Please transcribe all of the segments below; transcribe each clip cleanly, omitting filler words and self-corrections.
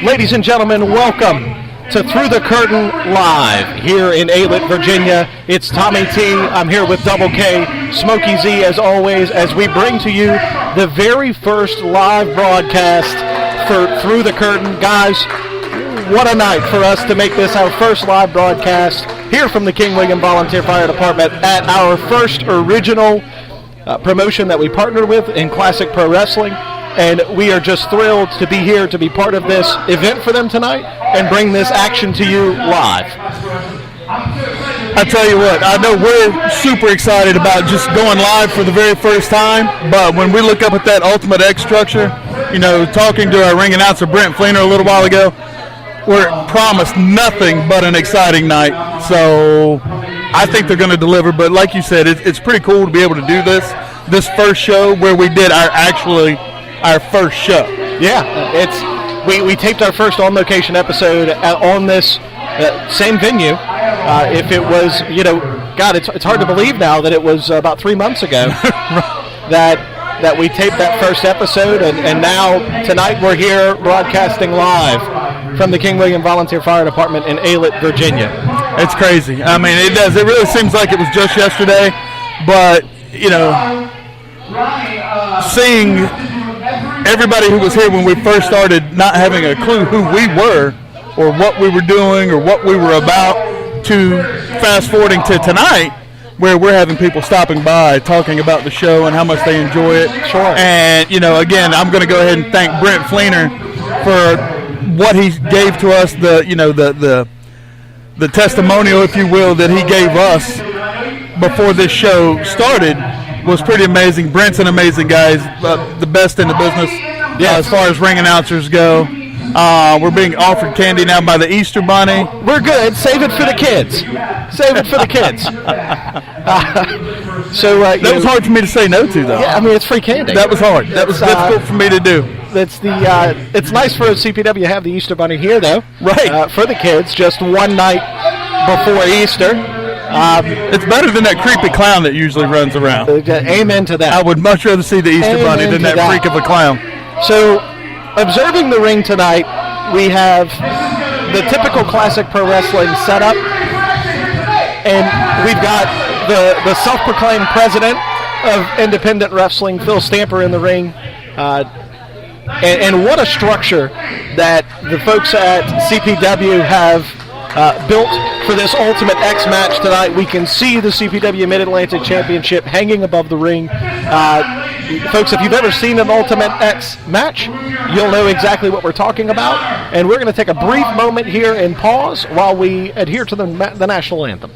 Ladies and gentlemen, welcome to Through the Curtain Live here in Aylett, Virginia. It's Tommy T. I'm here with Double K, Smokey Z, as always, as we bring to you the very first live broadcast for Through the Curtain. Guys, what a night for us to make this our first live broadcast here from the King William Volunteer Fire Department at our first original promotion that we partnered with in Classic Pro Wrestling. And we are just thrilled to be here to be part of this event for them tonight and bring this action to you live. I tell you what, I know we're super excited about just going live for the very first time, but when we look up at that Ultimate X structure, you know, talking to our ring announcer Brent Fleener a little while ago, we're promised nothing but an exciting night. So I think they're going to deliver, but like you said, it's pretty cool to be able to do this first show where we did our first show. Yeah, we taped our first on-location episode on this same venue. If it was, God, it's hard to believe now that it was about 3 months ago that we taped that first episode, and now tonight we're here broadcasting live from the King William Volunteer Fire Department in Aylett, Virginia. It's crazy. I mean, it does. It really seems like it was just yesterday, but, seeing everybody who was here when we first started not having a clue who we were or what we were doing or what we were about, to fast forwarding to tonight where we're having people stopping by talking about the show and how much they enjoy it. Sure. And, again, I'm going to go ahead and thank Brent Fleener for what he gave to us, the testimonial, if you will, that he gave us before this show started was pretty amazing. Brent's an amazing guy. He's the best in the business as far as ring announcers go. We're being offered candy now by the Easter Bunny. We're good. Save it for the kids. Save it for the kids. That was hard for me to say no to, though. Yeah, I mean, it's free candy. That was hard. That was difficult for me to do. It's nice for CPW to have the Easter Bunny here, though. Right. For the kids, just one night before Easter. It's better than that creepy clown that usually runs around. Amen to that. I would much rather see the Easter Bunny than that freak of a clown. So, observing the ring tonight, we have the typical Classic Pro Wrestling setup, and we've got the self-proclaimed president of independent wrestling, Phil Stamper, in the ring. And what a structure that the folks at CPW have built for this Ultimate X match tonight. We can see the CPW Mid-Atlantic Championship hanging above the ring. Folks, if you've ever seen an Ultimate X match, you'll know exactly what we're talking about. And we're going to take a brief moment here and pause while we adhere to the national anthem.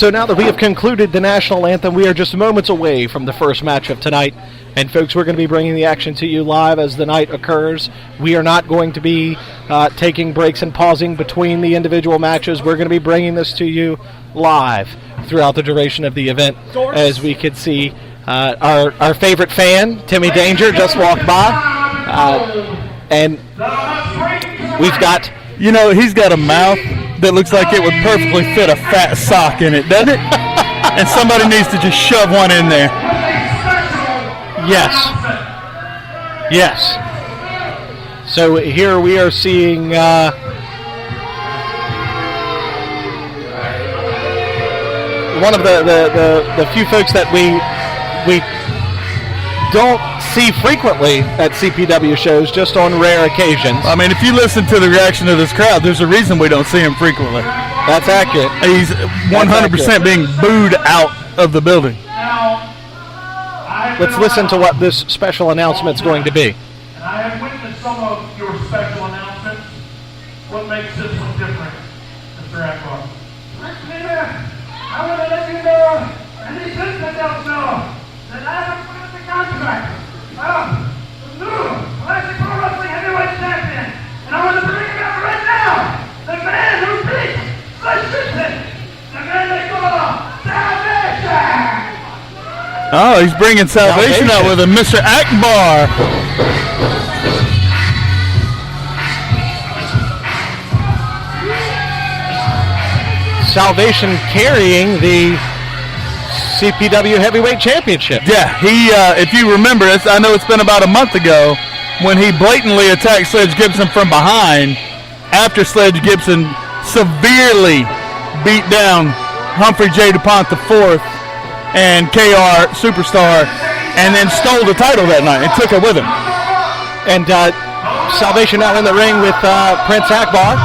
So now that we have concluded the national anthem, we are just moments away from the first match of tonight. And folks, we're going to be bringing the action to you live as the night occurs. We are not going to be taking breaks and pausing between the individual matches. We're going to be bringing this to you live throughout the duration of the event. As we could see, our favorite fan, Timmy Danger, just walked by. And we've got... You know, he's got a mouth that looks like it would perfectly fit a fat sock in it, doesn't it? And somebody needs to just shove one in there. Yes. Yes. So here we are seeing one of the few folks that we don't see frequently at CPW shows, just on rare occasions. I mean, if you listen to the reaction of this crowd, there's a reason we don't see him frequently. That's accurate. He's 100% being booed out of the building. Let's listen to what this special announcement is going to be. And I have witnessed some of your special announcements. What makes this one different, Mr. Akbar? I want to let you know, and these listeners don't know, that I have put in the contract. The new Classic Pro Wrestling Heavyweight Champion. And I want to bring him out right now. The man who beat Slick Simpson. The man they call Salvation. Oh, he's bringing Salvation out with him, Mr. Akbar. Salvation carrying the CPW Heavyweight Championship. Yeah, he, if you remember, I know it's been about a month ago when he blatantly attacked Sledge Gibson from behind after Sledge Gibson severely beat down Humphrey J. DuPont IV and KR Superstar, and then stole the title that night and took it with him. And Salvation now in the ring with Prince Akbar.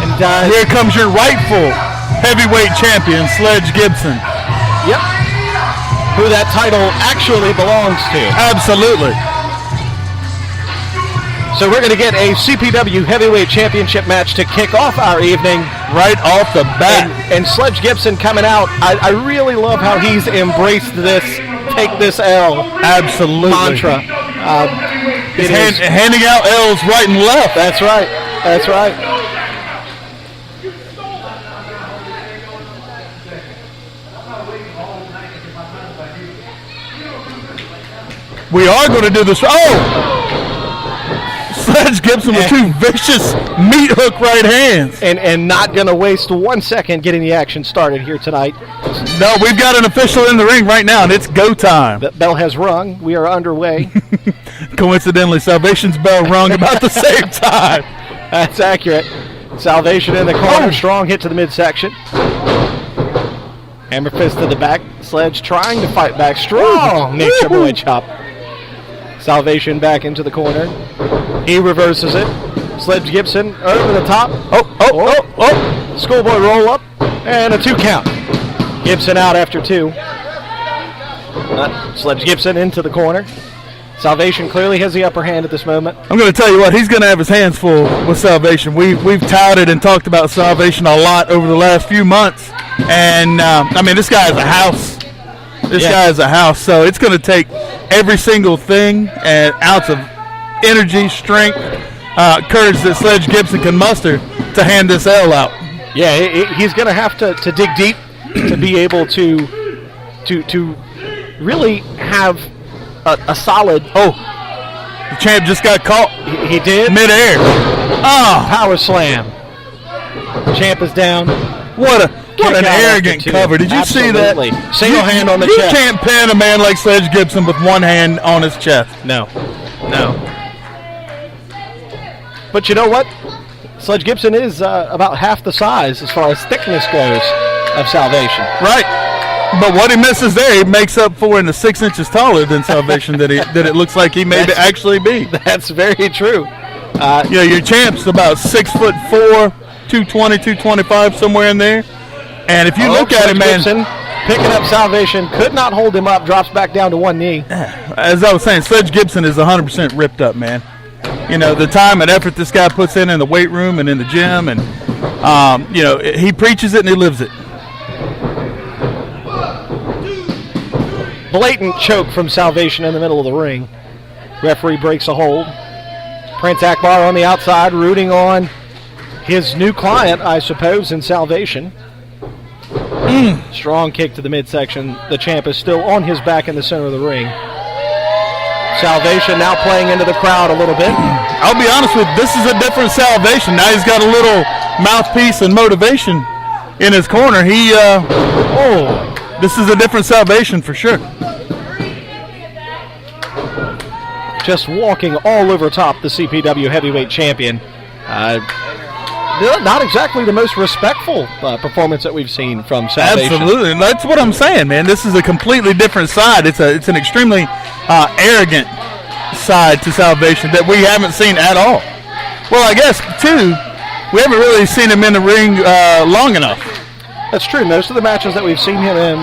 And here comes your rightful heavyweight champion, Sledge Gibson. Yep. Who that title actually belongs to. Absolutely. So we're going to get a CPW Heavyweight Championship match to kick off our evening. Right off the bat. And Sledge Gibson coming out. I really love how he's embraced this take this L absolutely mantra. He's handing out L's right and left. That's right. That's right. We are going to do this. Oh! Sledge Gibson with two vicious meat hook right hands. And not going to waste 1 second getting the action started here tonight. No, we've got an official in the ring right now, and it's go time. The bell has rung. We are underway. Coincidentally, Salvation's bell rung about the same time. That's accurate. Salvation in the corner. Strong hit to the midsection. Hammer fist to the back. Sledge trying to fight back. Strong nature boy chop. Salvation back into the corner. He reverses it. Sledge Gibson over the top. Schoolboy roll up. And a 2 count. Gibson out after 2. Sledge Gibson into the corner. Salvation clearly has the upper hand at this moment. I'm going to tell you what, he's going to have his hands full with Salvation. We've touted and talked about Salvation a lot over the last few months. And, I mean, this guy is a house. This guy is a house. So it's going to take every single thing and ounce of energy, strength, courage that Sledge Gibson can muster to hand this L out. Yeah, he's going to have to dig deep to be able to really have a solid. Oh, the champ just got caught. He did? Midair. Oh, power slam. Champ is down. What an arrogant cover. Did you see that? Single hand on the chest. You can't pin a man like Sledge Gibson with one hand on his chest. No. But you know what? Sledge Gibson is about half the size as far as thickness goes of Salvation. Right. But what he misses there, he makes up for in the 6 inches taller than Salvation that it looks like he may actually be. That's very true. Your champ's about 6'4", 220, 225, somewhere in there. And if you look at him, man, Gibson picking up Salvation, could not hold him up, drops back down to one knee. As I was saying, Sledge Gibson is 100% ripped up, man. You know, the time and effort this guy puts in the weight room and in the gym, and he preaches it and he lives it. Blatant choke from Salvation in the middle of the ring. Referee breaks a hold. Prince Akbar on the outside, rooting on his new client, I suppose, in Salvation. Strong kick to the midsection. The champ is still on his back in the center of the ring. Salvation now playing into the crowd a little bit. I'll be honest with you, this is a different Salvation. Now he's got a little mouthpiece and motivation in his corner. This is a different Salvation for sure. Just walking all over top the CPW heavyweight champion. Not exactly the most respectful performance that we've seen from Salvation. Absolutely, and that's what I'm saying, man. This is a completely different side. It's an extremely arrogant side to Salvation that we haven't seen at all. Well, I guess, too, we haven't really seen him in the ring long enough. That's true. Most of the matches that we've seen him in,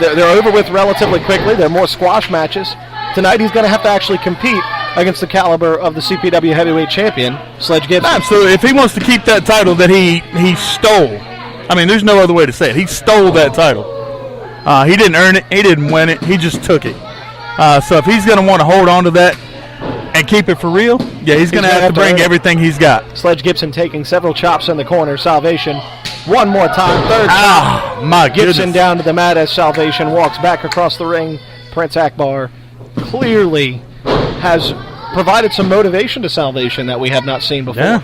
they're over with relatively quickly. They're more squash matches. Tonight he's going to have to actually compete against the caliber of the CPW heavyweight champion, Sledge Gibson. Absolutely. If he wants to keep that title that he stole, I mean, there's no other way to say it. He stole that title. He didn't earn it. He didn't win it. He just took it. So if he's going to want to hold on to that and keep it for real, yeah, he's going to have to bring everything he's got. Sledge Gibson taking several chops in the corner. Salvation one more time. Third shot. My Gibson goodness. down to the mat as Salvation walks back across the ring. Prince Akbar clearly has provided some motivation to Salvation that we have not seen before. Yeah.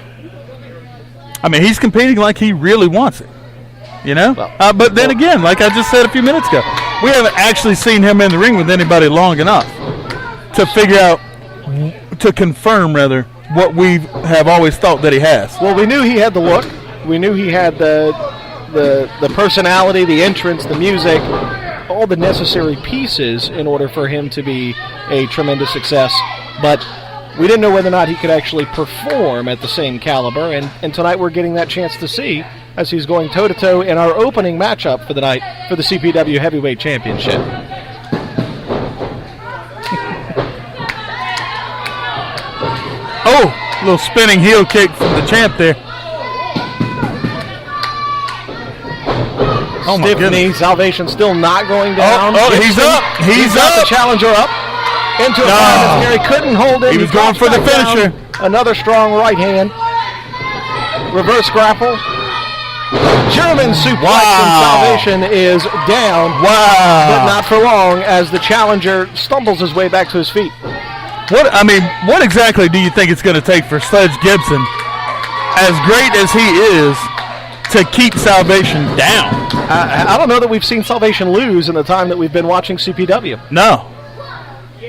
I mean, he's competing like he really wants it, you know? But then again, like I just said a few minutes ago, we haven't actually seen him in the ring with anybody long enough to figure out, to confirm, rather, what we have always thought that he has. Well, we knew he had the look. We knew he had the personality, the entrance, the music, all the necessary pieces in order for him to be a tremendous success. But we didn't know whether or not he could actually perform at the same caliber. And tonight we're getting that chance to see as he's going toe-to-toe in our opening matchup for the night for the CPW Heavyweight Championship. Oh, a little spinning heel kick from the champ there. Oh my Stiff knee, Salvation still not going down. He's up. He's got up. the challenger up. Into a five. He couldn't hold it. He was going for the finisher. Another strong right hand. Reverse grapple. German suplex and Salvation is down. Wow. But not for long as the challenger stumbles his way back to his feet. What exactly do you think it's going to take for Sledge Gibson, as great as he is, to keep Salvation down? I don't know that we've seen Salvation lose in the time that we've been watching CPW. No.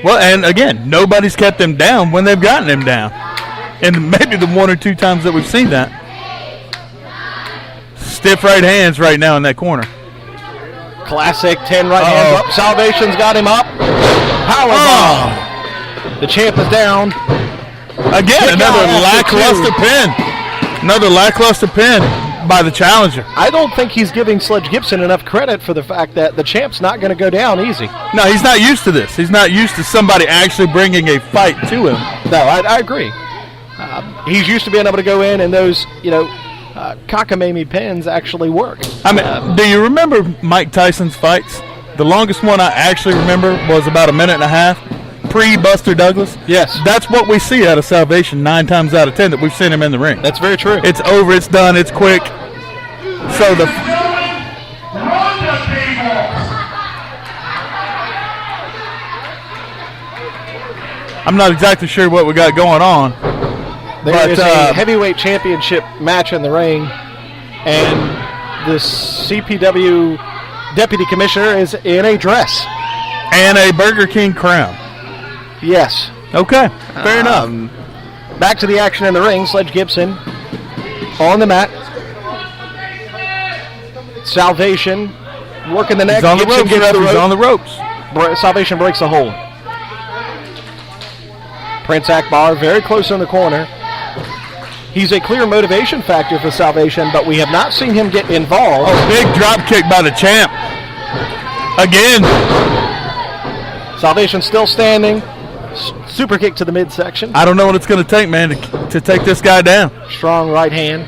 Well, and again, nobody's kept him down when they've gotten him down. And maybe the one or two times that we've seen that. Stiff right hands right now in that corner. Classic 10 right hands up. Salvation's got him up. Powerbomb. The champ is down. Again, another lackluster pin. Another lackluster pin by the challenger. I don't think he's giving Sledge Gibson enough credit for the fact that the champ's not going to go down easy. No, he's not used to this. He's not used to somebody actually bringing a fight to him. No, I agree. He's used to being able to go in and those, cockamamie pins actually work. I mean, do you remember Mike Tyson's fights? The longest one I actually remember was about a minute and a half, pre-Buster Douglas. Yes. That's what we see out of Salvation 9 times out of 10 that we've seen him in the ring. That's very true. It's over, it's done, it's quick. So I'm not exactly sure what we got going on. There is a heavyweight championship match in the ring, and the CPW deputy commissioner is in a dress. And a Burger King crown. Yes. Okay, fair enough. Back to the action in the ring. Sledge Gibson on the mat. Salvation working the neck. He's on the Gibson ropes. gets the He's rope. on the ropes. Salvation breaks the hold. Prince Akbar very close in the corner. He's a clear motivation factor for Salvation, but we have not seen him get involved. Oh, big drop kick by the champ. Again. Salvation still standing. Super kick to the midsection. I don't know what it's going to take, man, to take this guy down. Strong right hand.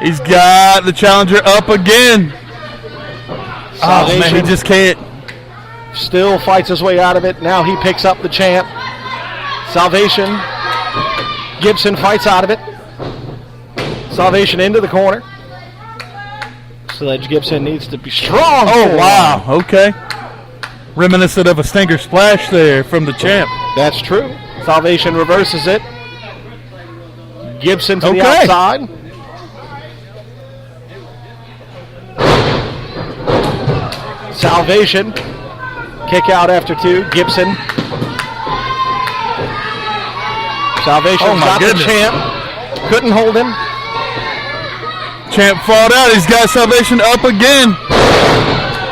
He's got the challenger up again. Oh, man, he just can't. Still fights his way out of it. Now he picks up the champ. Salvation. Gibson fights out of it. Salvation into the corner. Sledge Gibson needs to be strong. Oh, wow. Okay. Reminiscent of a stinger splash there from the champ. That's true. Salvation reverses it. Gibson to the outside. Salvation. Kick out after 2. Gibson. Salvation got the champ. Couldn't hold him. Champ fought out. He's got Salvation up again.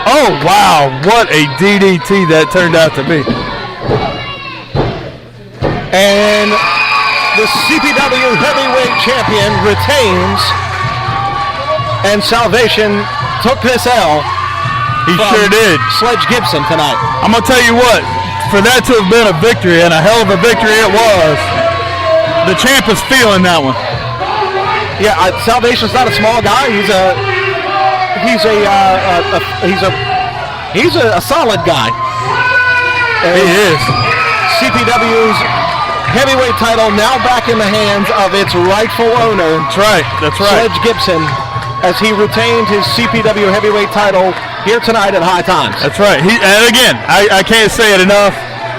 Oh, wow. What a DDT that turned out to be. And the CPW heavyweight champion retains. And Salvation took this L. He sure did. Sledge Gibson tonight. I'm going to tell you what. For that to have been a victory, and a hell of a victory it was, the champ is feeling that one. Yeah, Salvation's not a small guy. He's a solid guy. And he is. CPW's heavyweight title now back in the hands of its rightful owner. That's right. That's right. Sledge Gibson, as he retained his CPW heavyweight title here tonight at High Times. That's right. And again, I can't say it enough.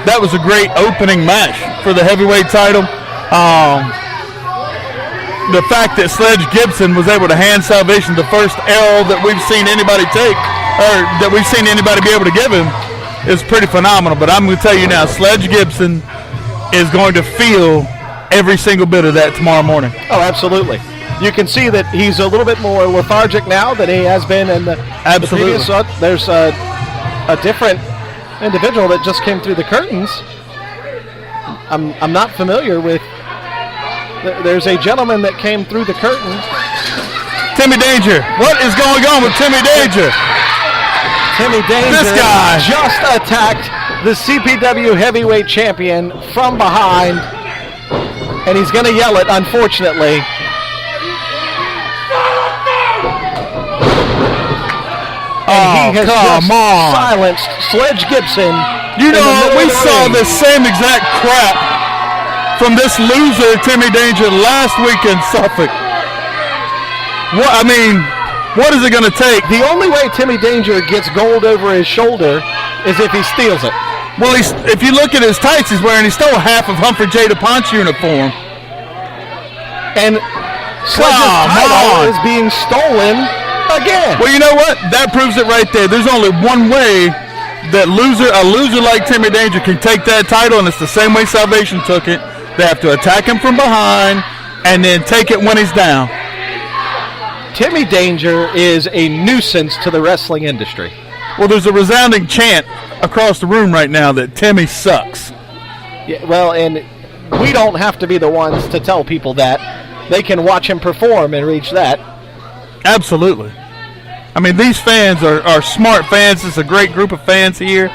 That was a great opening match for the heavyweight title. The fact that Sledge Gibson was able to hand Salvation the first L that we've seen anybody take, or that we've seen anybody be able to give him, is pretty phenomenal. But I'm going to tell you now, Sledge Gibson is going to feel every single bit of that tomorrow morning. Oh, absolutely. You can see that he's a little bit more lethargic now than he has been in the previous. There's a different individual that just came through the curtains. I'm not familiar with. There's a gentleman that came through the curtain. Timmy Danger. What is going on with Timmy Danger? Timmy Danger this guy just attacked the CPW heavyweight champion from behind, and he's going to yell it, unfortunately. And he has just silenced Sledge Gibson. You know, we saw the same exact crap from this loser, Timmy Danger, last week in Suffolk. What is it going to take? The only way Timmy Danger gets gold over his shoulder is if he steals it. Well, if you look at his tights he's wearing, he stole half of Humphrey J. DuPont's uniform. And Sledge's title is being stolen again. Well, you know what? That proves it right there. There's only one way that a loser like Timmy Danger can take that title, and it's the same way Salvation took it. They have to attack him from behind and then take it when he's down. Timmy Danger is a nuisance to the wrestling industry. Well, there's a resounding chant across the room right now that Timmy sucks. Yeah, well, and we don't have to be the ones to tell people that. They can watch him perform and reach that. Absolutely. I mean, these fans are smart fans. It's a great group of fans here,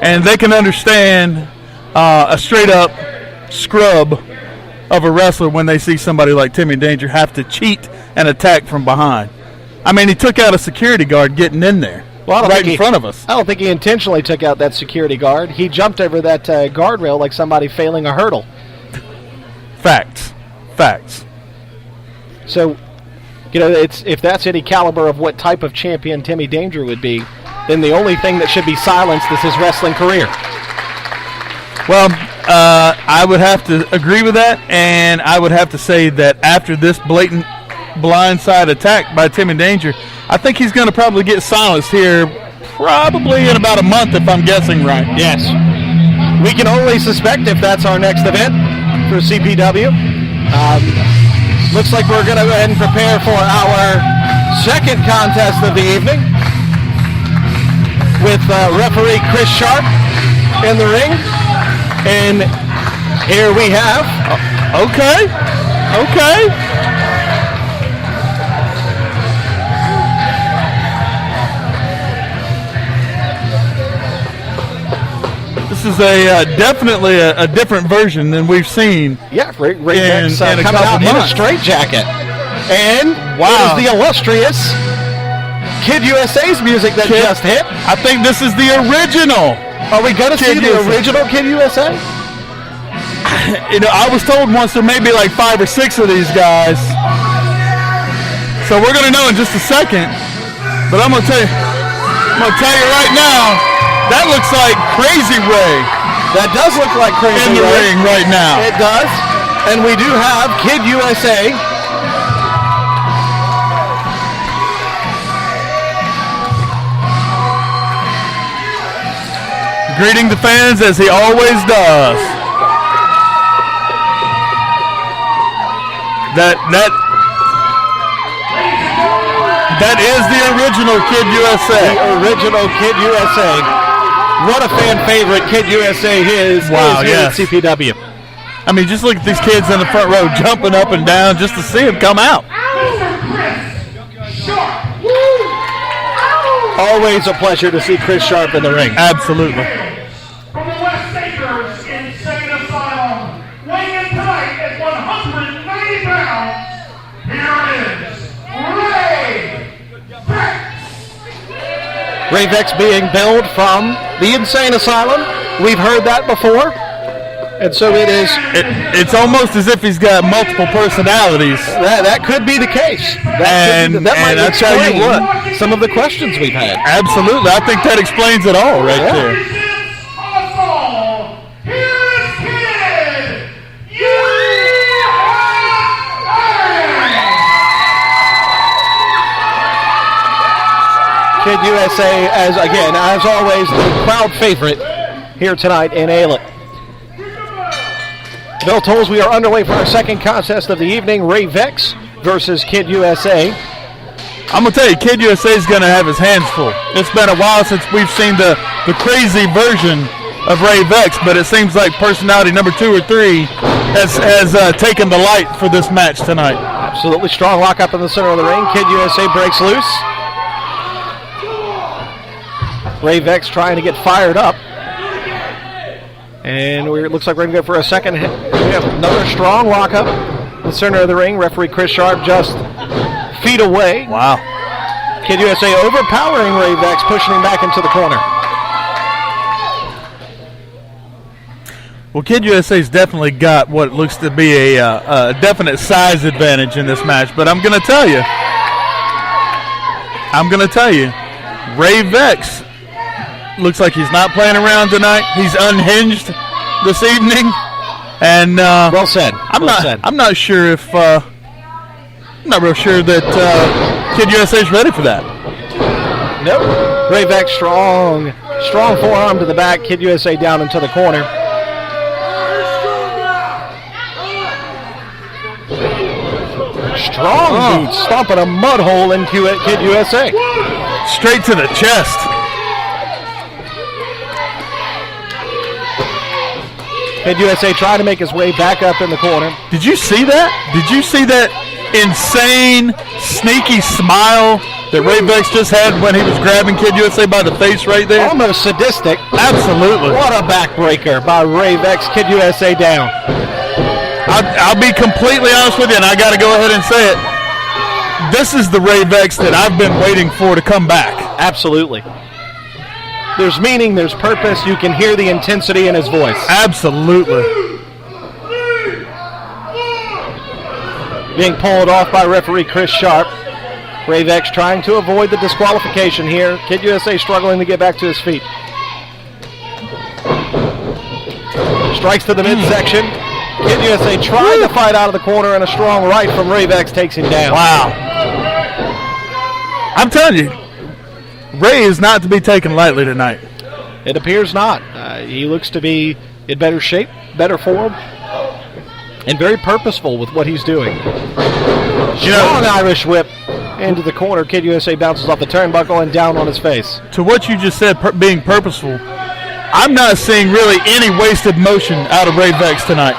and they can understand a straight-up scrub of a wrestler when they see somebody like Timmy Danger have to cheat and attack from behind. I mean, he took out a security guard getting in there, right in front of us. I don't think he intentionally took out that security guard. He jumped over that guardrail like somebody failing a hurdle. Facts. So, you know, if that's any caliber of what type of champion Timmy Danger would be, then the only thing that should be silenced is his wrestling career. Well, I would have to agree with that, and I would have to say that after this blatant blindside attack by Timmy Danger, I think he's going to probably get silenced here probably in about a month, if I'm guessing right. Yes. We can only suspect if that's our next event for CPW. Looks like we're going to go ahead and prepare for our second contest of the evening with referee Chris Sharp in the ring. And here we have... Okay. This is definitely a different version than we've seen. Yeah, in a coming couple out months. in a straitjacket. And wow, it is the illustrious Kid USA's music that just hit. I think this is the original. Are we going to see the original Kid USA? You know, I was told once there may be like 5 or 6 of these guys. So we're going to know in just a second. But I'm going to tell you right now, that looks like Crazy Ray. That does look like Crazy Ray. In the ring right now. It does. And we do have Kid USA. Greeting the fans as he always does. That is the original Kid USA. The original Kid USA. What a fan favorite Kid USA is. Wow, here at CPW. I mean, just look at these kids in the front row jumping up and down just to see him come out. Always a pleasure to see Chris Sharp in the ring. Absolutely. From the West Acres Insane Asylum, weighing in tonight at 190 pounds, here is Ray Vex. Ray Vex being billed from the Insane Asylum. We've heard that before. And so it is. It's almost as if he's got multiple personalities. That could be the case. That might explain some of the questions we've had. Absolutely. I think that explains it all right there. Kid USA, as always, the crowd favorite here tonight in Aylett. Bell tolls we are underway for our second contest of the evening. Ray Vex versus Kid USA. I'm going to tell you, Kid USA is going to have his hands full. It's been a while since we've seen the crazy version of Ray Vex, but it seems like personality number 2 or 3 has taken the light for this match tonight. Absolutely strong lock up in the center of the ring. Kid USA breaks loose. Ray Vex trying to get fired up. And it looks like we're going to go for a second hit. We have another strong lockup in the center of the ring. Referee Chris Sharp just feet away. Wow. Kid USA overpowering Ray Vex, pushing him back into the corner. Well, Kid USA's definitely got what looks to be a definite size advantage in this match. But I'm going to tell you, Ray Vex looks like he's not playing around tonight. He's unhinged this evening, and well said. I'm not sure if I'm not real sure that Kid USA is ready for that. Nope. Ray Vex strong forearm to the back. Kid USA down into the corner. Strong boots stomping a mud hole in Kid USA. Straight to the chest. Kid USA trying to make his way back up in the corner. Did you see that? Did you see that insane, sneaky smile that Ray Vex just had when he was grabbing Kid USA by the face right there? Almost sadistic. Absolutely. What a backbreaker by Ray Vex. Kid USA down. I'll be completely honest with you, and I got to go ahead and say it. This is the Ray Vex that I've been waiting for to come back. Absolutely. There's meaning, there's purpose. You can hear the intensity in his voice. Absolutely. Being pulled off by referee Chris Sharp. Ray Vex trying to avoid the disqualification here. Kid USA struggling to get back to his feet. Strikes to the midsection. Kid USA trying to fight out of the corner, and a strong right from Ray Vex takes him down. Wow. I'm telling you, Ray is not to be taken lightly tonight. It appears not. He looks to be in better shape, better form, and very purposeful with what he's doing. Strong Irish whip into the corner. Kid USA bounces off the turnbuckle and down on his face. To what you just said, being purposeful, I'm not seeing really any wasted motion out of Ray Vex tonight.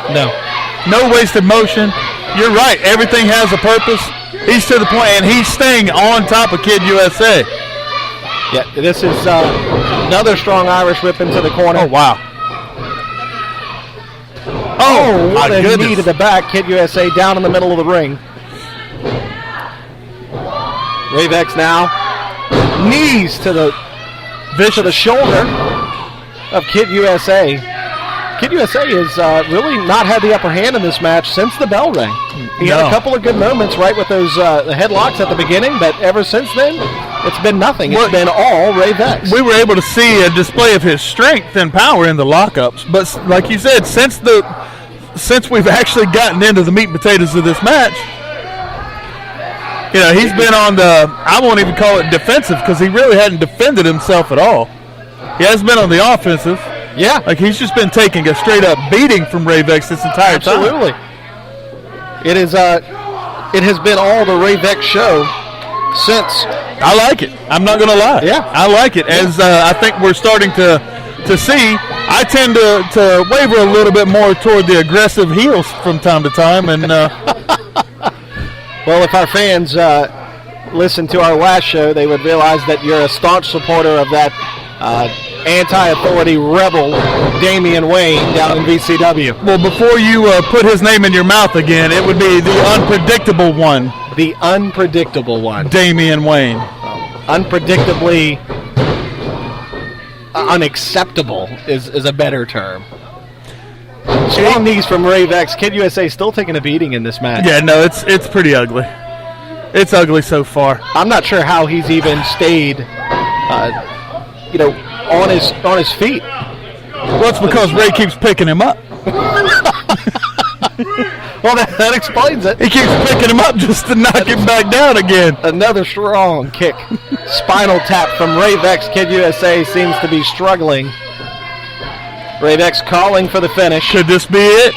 No wasted motion. You're right. Everything has a purpose. He's to the point, and he's staying on top of Kid USA. Yeah, this is another strong Irish whip into the corner. Oh, wow. Oh, what a knee to the back. Kid USA down in the middle of the ring. Ravex now. Knees to the shoulder of Kid USA. Kid USA has really not had the upper hand in this match since the bell rang. He had a couple of good moments, right, with those the headlocks at the beginning, but ever since then, it's been nothing. It's been all Ravex. We were able to see a display of his strength and power in the lockups, but like you said, since we've actually gotten into the meat and potatoes of this match, he's been on the, I won't even call it defensive, because he really hadn't defended himself at all. He has been on the offensive. Yeah. Like he's just been taking a straight up beating from Ravex this entire time. Absolutely. It has been all the Ravex show since. I like it. I'm not going to lie. Yeah. I like it. As I think we're starting to see, I tend to waver a little bit more toward the aggressive heels from time to time. And well, if our fans listened to our last show, they would realize that you're a staunch supporter of that anti-authority rebel Damian Wayne down in VCW. Well, before you put his name in your mouth again, it would be the unpredictable one. The unpredictable one. Damian Wayne. Unpredictably unacceptable is a better term. Strong knees from Ravex. Kid USA still taking a beating in this match. Yeah, no, it's pretty ugly. It's ugly so far. I'm not sure how he's even stayed on his feet. Well, it's because Ray keeps picking him up. Well, that explains it. He keeps picking him up just to knock him back down again. Another strong kick. Spinal tap from Ravex. Kid USA seems to be struggling. Ravex calling for the finish. Could this be it?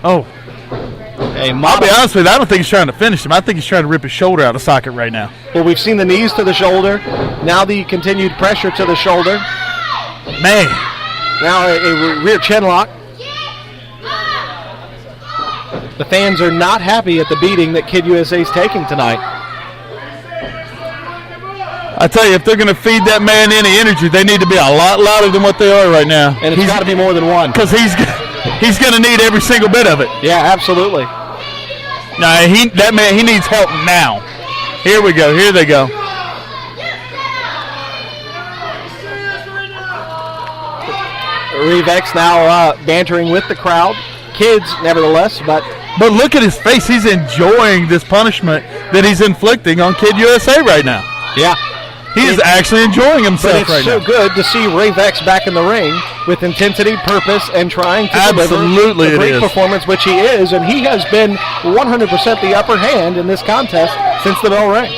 Oh. I'll be honest with you, I don't think he's trying to finish him. I think he's trying to rip his shoulder out of socket right now. Well, we've seen the knees to the shoulder. Now the continued pressure to the shoulder. Man. Now a rear chin lock. The fans are not happy at the beating that Kid USA is taking tonight. I tell you, if they're going to feed that man any energy, they need to be a lot louder than what they are right now. And it's got to be more than one. Because he's going to need every single bit of it. Yeah, absolutely. No, he needs help now. Here we go. Here they go. Ravex now bantering with the crowd. Kids, nevertheless, but look at his face. He's enjoying this punishment that he's inflicting on Kid USA right now. Yeah. He is actually enjoying himself right now. But it's so good to see Ravex back in the ring with intensity, purpose, and trying to deliver a great performance, which he is, and he has been 100% the upper hand in this contest since the bell rang.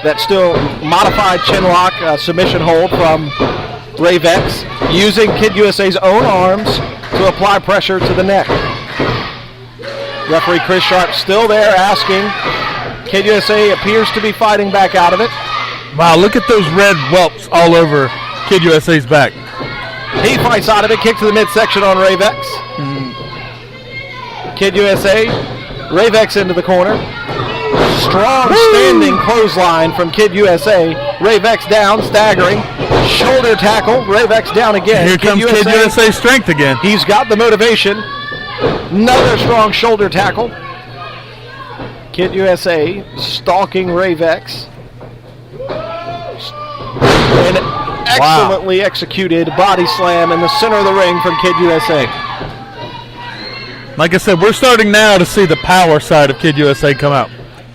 That still modified chin lock submission hold from Ravex, using Kid USA's own arms to apply pressure to the neck. Referee Chris Sharp still there asking. Kid USA appears to be fighting back out of it. Wow, look at those red whelps all over Kid USA's back. He fights out of it, kick to the midsection on Ravex. Kid USA, Ravex into the corner. Strong standing clothesline from Kid USA. Ravex down, staggering. Shoulder tackle, Ravex down again. Here comes Kid USA's strength again. He's got the motivation. Another strong shoulder tackle. Kid USA stalking Ravex. An excellently executed body slam in the center of the ring from Kid USA. Like I said, we're starting now to see the power side of Kid USA come out.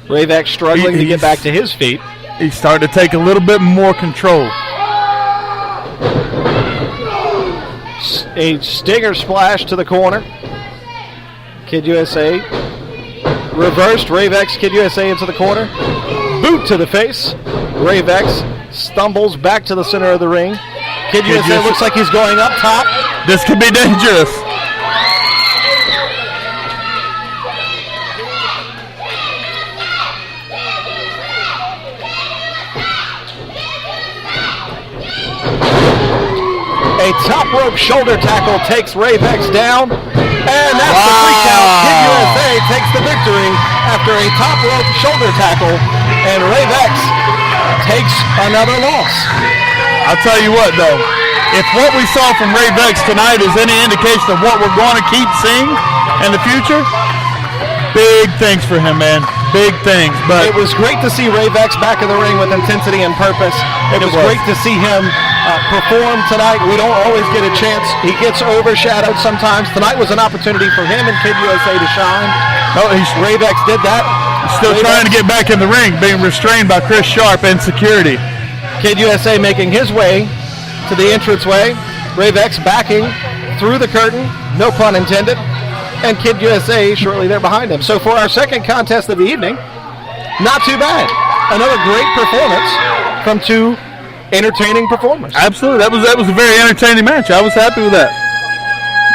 Ravex struggling to get back to his feet. He's starting to take a little bit more control. A stinger splash to the corner. Kid USA reversed. Ravex, Kid USA into the corner. Boot to the face. Ravex stumbles back to the center of the ring. Kid USA looks like he's going up top. This could be dangerous. A top rope shoulder tackle takes Ravex down. And that's the 3 count. Kid USA takes the victory after a top rope shoulder tackle. And Ravex takes another loss. I'll tell you what, though. if what we saw from Ray Vex tonight is any indication of what we're going to keep seeing in the future, big things for him, man. Big things. But it was great to see Ray Vex back in the ring with intensity and purpose. It was great to see him perform tonight. We don't always get a chance. He gets overshadowed sometimes. Tonight was an opportunity for him and Kid USA to shine. Ray Vex did that. Still trying to get back in the ring, being restrained by Chris Sharp and security. Kid USA making his way to the entranceway. Ray Vex backing through the curtain, no pun intended, and Kid USA shortly there behind him. So for our second contest of the evening, not too bad. Another great performance from two entertaining performers. Absolutely. That was a very entertaining match. I was happy with that.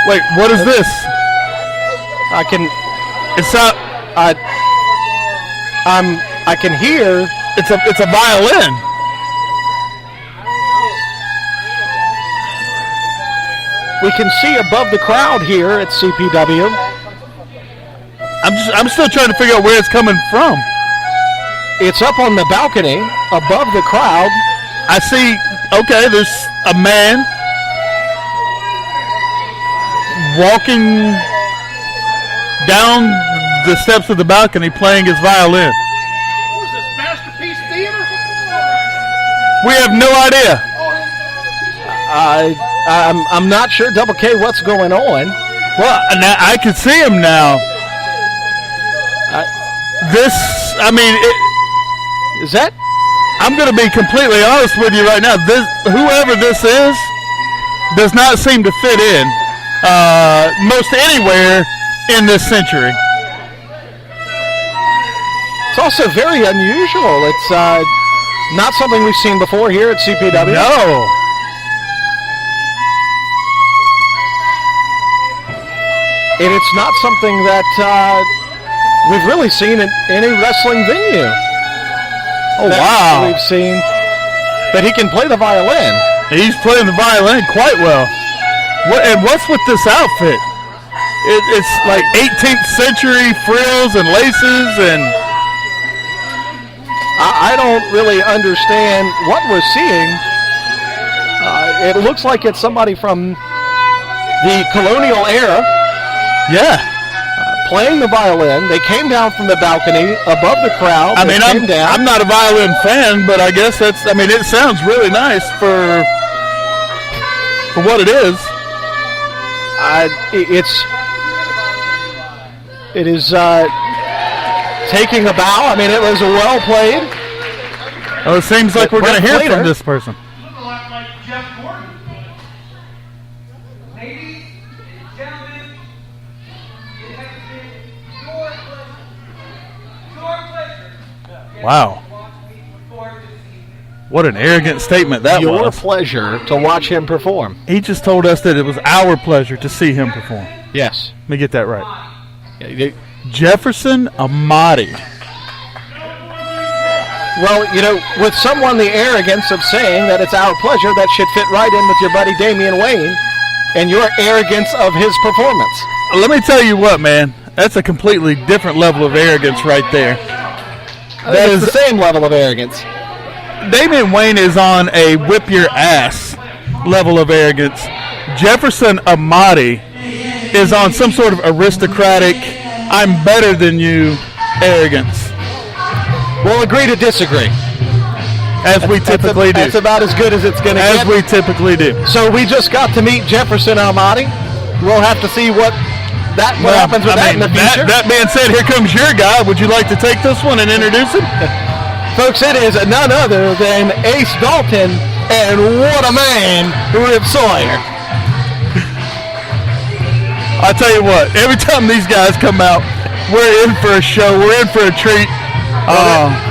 Wait, what is this? I can hear. It's a violin. We can see above the crowd here at CPW. I'm still trying to figure out where it's coming from. It's up on the balcony above the crowd. I see. Okay, there's a man walking down the steps of the balcony playing his violin. What is this, Masterpiece Theater? We have no idea. I'm not sure, Double K, what's going on. Well, now I can see him now. Is that? I'm going to be completely honest with you right now. Whoever this is does not seem to fit in most anywhere in this century. It's also very unusual. It's not something we've seen before here at CPW. No. And it's not something that we've really seen in any wrestling venue. Oh, wow. We've seen that he can play the violin. He's playing the violin quite well. What's with this outfit? It's like 18th century frills and laces, and I don't really understand what we're seeing. It looks like it's somebody from the colonial era. Yeah. Playing the violin. They came down from the balcony above the crowd. I'm not a violin fan, but I guess it sounds really nice for what it is. It is taking a bow. I mean, it was well played. Oh, it seems like we're going to hear from this person. Like Jeff Gordon. Ladies and gentlemen, it has been your pleasure. Wow. What an arrogant statement that was. Your pleasure to watch him perform. He just told us that it was our pleasure to see him perform. Yes. Let me get that right. Jefferson Amati. Well, with someone the arrogance of saying that it's our pleasure, that should fit right in with your buddy Damian Wayne and your arrogance of his performance. Let me tell you what, man. That's a completely different level of arrogance right there. That is the same level of arrogance. Damian Wayne is on a whip your ass level of arrogance. Jefferson Amati is on some sort of aristocratic, I'm better than you arrogance. We'll agree to disagree. As we typically do. That's about as good as it's going to get. As we typically do. So we just got to meet Jefferson Amati. We'll have to see what happens with that in the future. That being said, here comes your guy. Would you like to take this one and introduce him? Folks, it is none other than Ace Dalton, and what a man, Rip Sawyer. I tell you what, every time these guys come out, we're in for a show. We're in for a treat.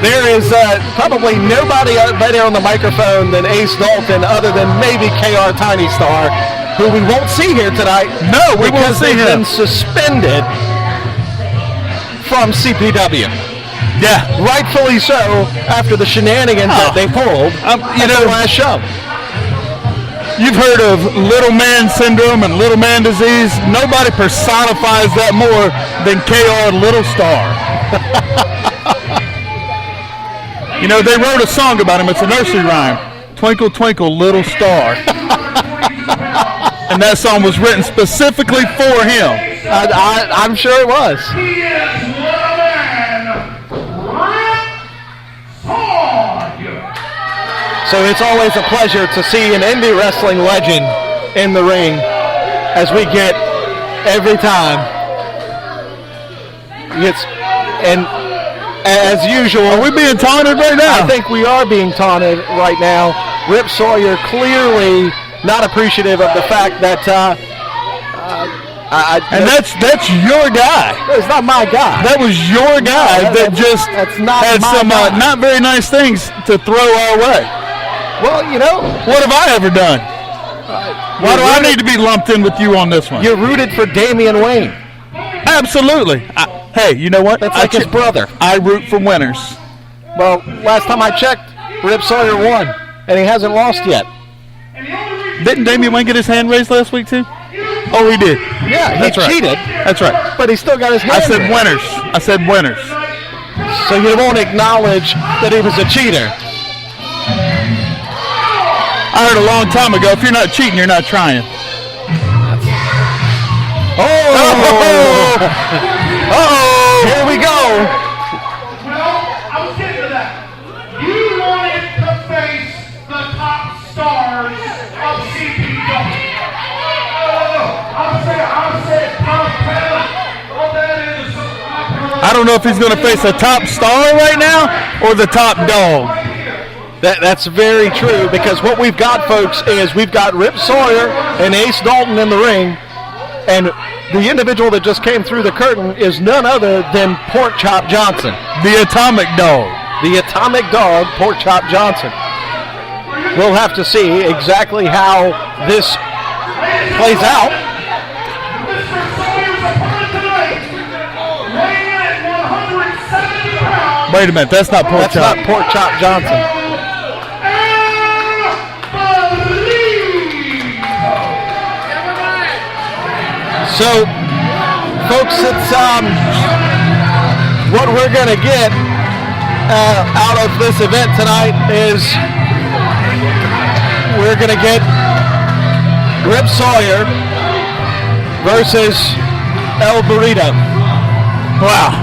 There is probably nobody better on the microphone than Ace Dalton, other than maybe KR Tiny Star, who we won't see here tonight. No, we won't see him. Because they've been suspended from CPW. Yeah. Rightfully so, after the shenanigans that they pulled at the last show. You've heard of little man syndrome and little man disease. Nobody personifies that more than KR Little Star. They wrote a song about him. It's a nursery rhyme. Twinkle, twinkle, little star. And that song was written specifically for him. I'm sure it was. He is what a man. So it's always a pleasure to see an indie wrestling legend in the ring, as we get every time. And as usual, are we being taunted right now? I think we are being taunted right now. Rip Sawyer clearly not appreciative of the fact that that's your guy. It's not my guy. That was your guy that just that's not had some not very nice things to throw our way. Well, what have I ever done? Why do I need to be lumped in with you on this one? You rooted for Damian Wayne. Absolutely. Hey, you know what? That's like his brother. I root for winners. Well, last time I checked, Rip Sawyer won, and he hasn't lost yet. Didn't Damian Wayne get his hand raised last week too? Oh, he did. Yeah, he cheated. That's right. But he still got his hand I said raised. winners. I said winners. So you won't acknowledge that he was a cheater. I heard a long time ago, if you're not cheating, you're not trying. Oh! Here we go. Well, I was getting to that. You wanted to face the top stars of CPW. I said top talent. What that is. I don't know if he's going to face a top star right now or the top dog. That's very true, because what we've got, folks, is we've got Rip Sawyer and Ace Dalton in the ring, and the individual that just came through the curtain is none other than Pork Chop Johnson. The Atomic Dog. The Atomic Dog, Pork Chop Johnson. We'll have to see exactly how this plays out. Mr. Sawyer's opponent tonight, weighing in at 170 pounds. Wait a minute, that's not Pork Chop. That's not Pork Chop Johnson. So, folks, it's what we're going to get out of this event tonight is we're going to get Rip Sawyer versus El Burrito. Wow.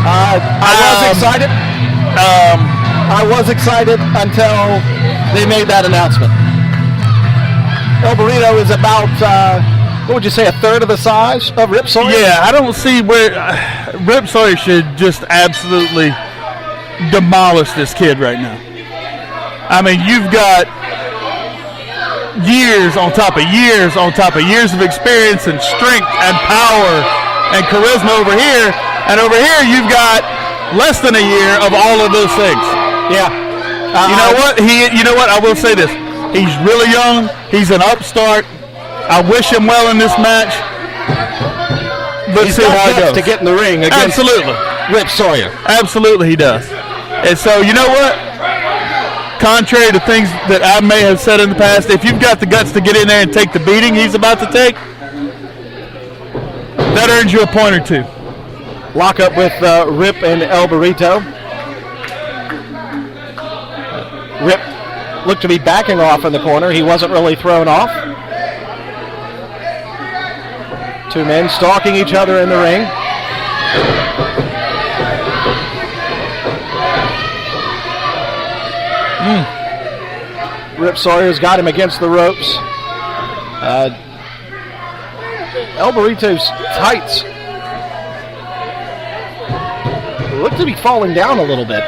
I was excited. I was excited until they made that announcement. El Burrito is about, what would you say, a third of the size of Rip Sawyer? Yeah, I don't see where Rip Sawyer should just absolutely demolish this kid right now. I mean, you've got years on top of years on top of years of experience and strength and power and charisma over here, and over here you've got less than a year of all of those things. Yeah. You know what? You know what? I will say this. He's really young. He's an upstart. I wish him well in this match. Let's see how it goes. To get in the ring against Absolutely. Rip Sawyer. Absolutely he does. And so, you know what? Contrary to things that I may have said in the past, if you've got the guts to get in there and take the beating he's about to take, that earns you a point or two. Lock up with Rip and El Burrito. Rip looked to be backing off in the corner. He wasn't really thrown off. Two men stalking each other in the ring. Rip Sawyer's got him against the ropes. El Burrito's tights look to be falling down a little bit.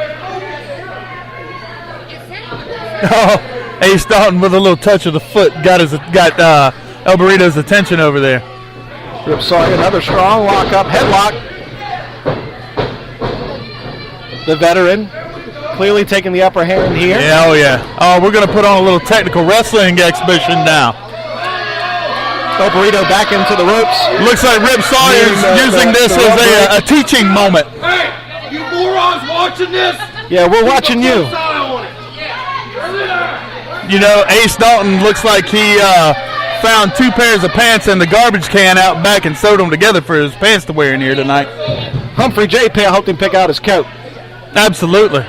Oh, Ace Dalton with a little touch of the foot got El Burrito's attention over there. Rip Sawyer, another strong lock-up, headlock. The veteran clearly taking the upper hand here. Yeah, oh yeah. Oh, we're going to put on a little technical wrestling exhibition now. El Burrito back into the ropes. Looks like Rip Sawyer's using this as a teaching moment. Hey, you morons watching this? Yeah, we're watching you. You know, Ace Dalton looks like he found two pairs of pants in the garbage can out back and sewed them together for his pants to wear in here tonight. Humphrey J. helped him pick out his coat. Absolutely.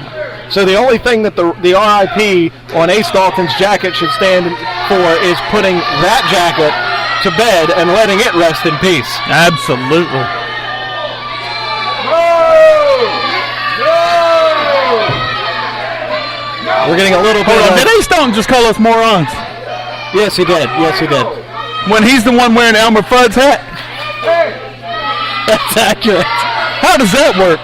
So the only thing that the RIP on Ace Dalton's jacket should stand for is putting that jacket to bed and letting it rest in peace. Absolutely. We're getting a little bit. Did Ace Dalton just call us morons? Yes, he did. Yes, he did. When he's the one wearing Elmer Fudd's hat? That's accurate. How does that work?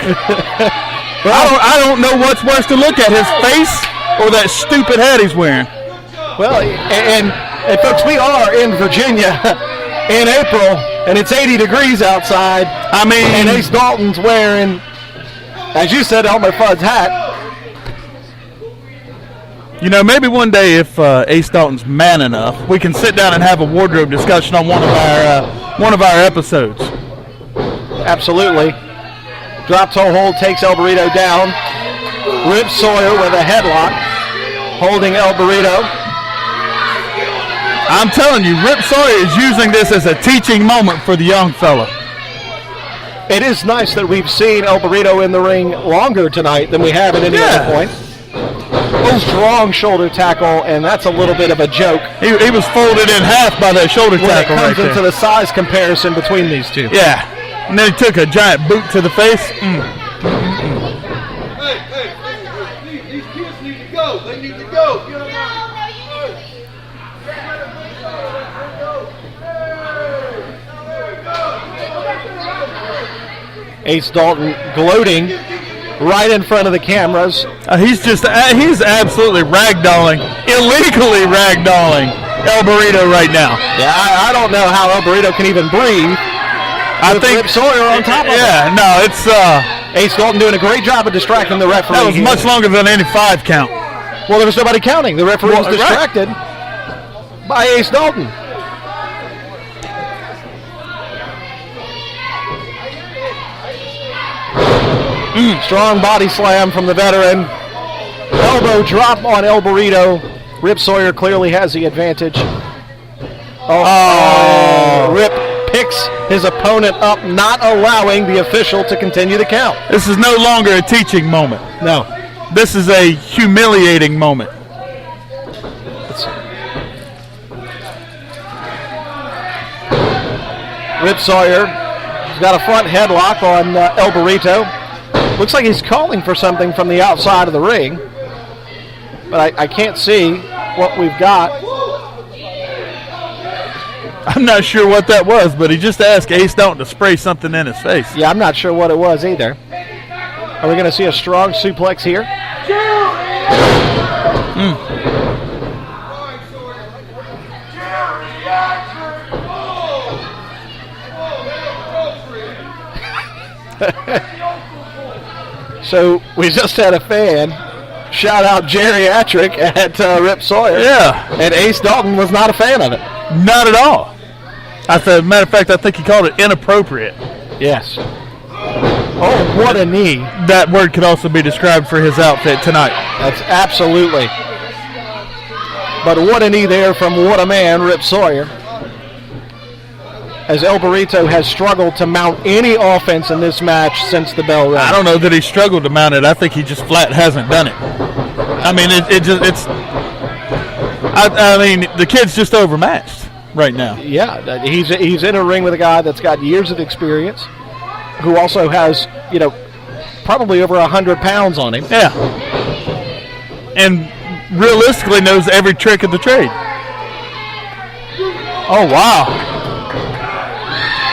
I don't know what's worse to look at, his face or that stupid hat he's wearing. Well, and folks, we are in Virginia in April, and it's 80 degrees outside. I mean, and Ace Dalton's wearing, as you said, Elmer Fudd's hat. You know, maybe one day if Ace Dalton's man enough, we can sit down and have a wardrobe discussion on one of our episodes. Absolutely. Drop toe hold takes El Burrito down. Rip Sawyer with a headlock, holding El Burrito. I'm telling you, Rip Sawyer is using this as a teaching moment for the young fella. It is nice that we've seen El Burrito in the ring longer tonight than we have at any other point. Strong shoulder tackle, and that's a little bit of a joke. He was folded in half by that shoulder tackle right there. When it comes into the size comparison between these two. Yeah, and then he took a giant boot to the face. Hey, these kids need to go. They need to go. Ace Dalton gloating right in front of the cameras. He's absolutely ragdolling, illegally ragdolling El Burrito right now. Yeah, I don't know how El Burrito can even breathe. I think Rip Sawyer on top of it. Yeah, no, it's Ace Dalton doing a great job of distracting the referee. That was much longer than any 5 count. Well, there was nobody counting. The referee was distracted by Ace Dalton. Strong body slam from the veteran. Elbow drop on El Burrito. Rip Sawyer clearly has the advantage. Rip picks his opponent up, not allowing the official to continue the count. This is no longer a teaching moment. No. This is a humiliating moment. Rip Sawyer has got a front headlock on El Burrito. Looks like he's calling for something from the outside of the ring, but I can't see what we've got. I'm not sure what that was, but he just asked Ace Dalton to spray something in his face. Yeah, I'm not sure what it was either. Are we going to see a strong suplex here? So we just had a fan shout out geriatric at Rip Sawyer. Yeah. And Ace Dalton was not a fan of it. Not at all. Matter of fact, I think he called it inappropriate. Yes. Oh, what a knee. That word could also be described for his outfit tonight. That's absolutely. But what a knee there from what a man, Rip Sawyer. As El Burrito has struggled to mount any offense in this match since the bell rang. I don't know that he struggled to mount it. I think he just flat hasn't done it. I mean, I mean, the kid's just overmatched right now. Yeah, he's in a ring with a guy that's got years of experience, who also has, probably over 100 pounds on him. Yeah. And realistically knows every trick of the trade. Oh, wow.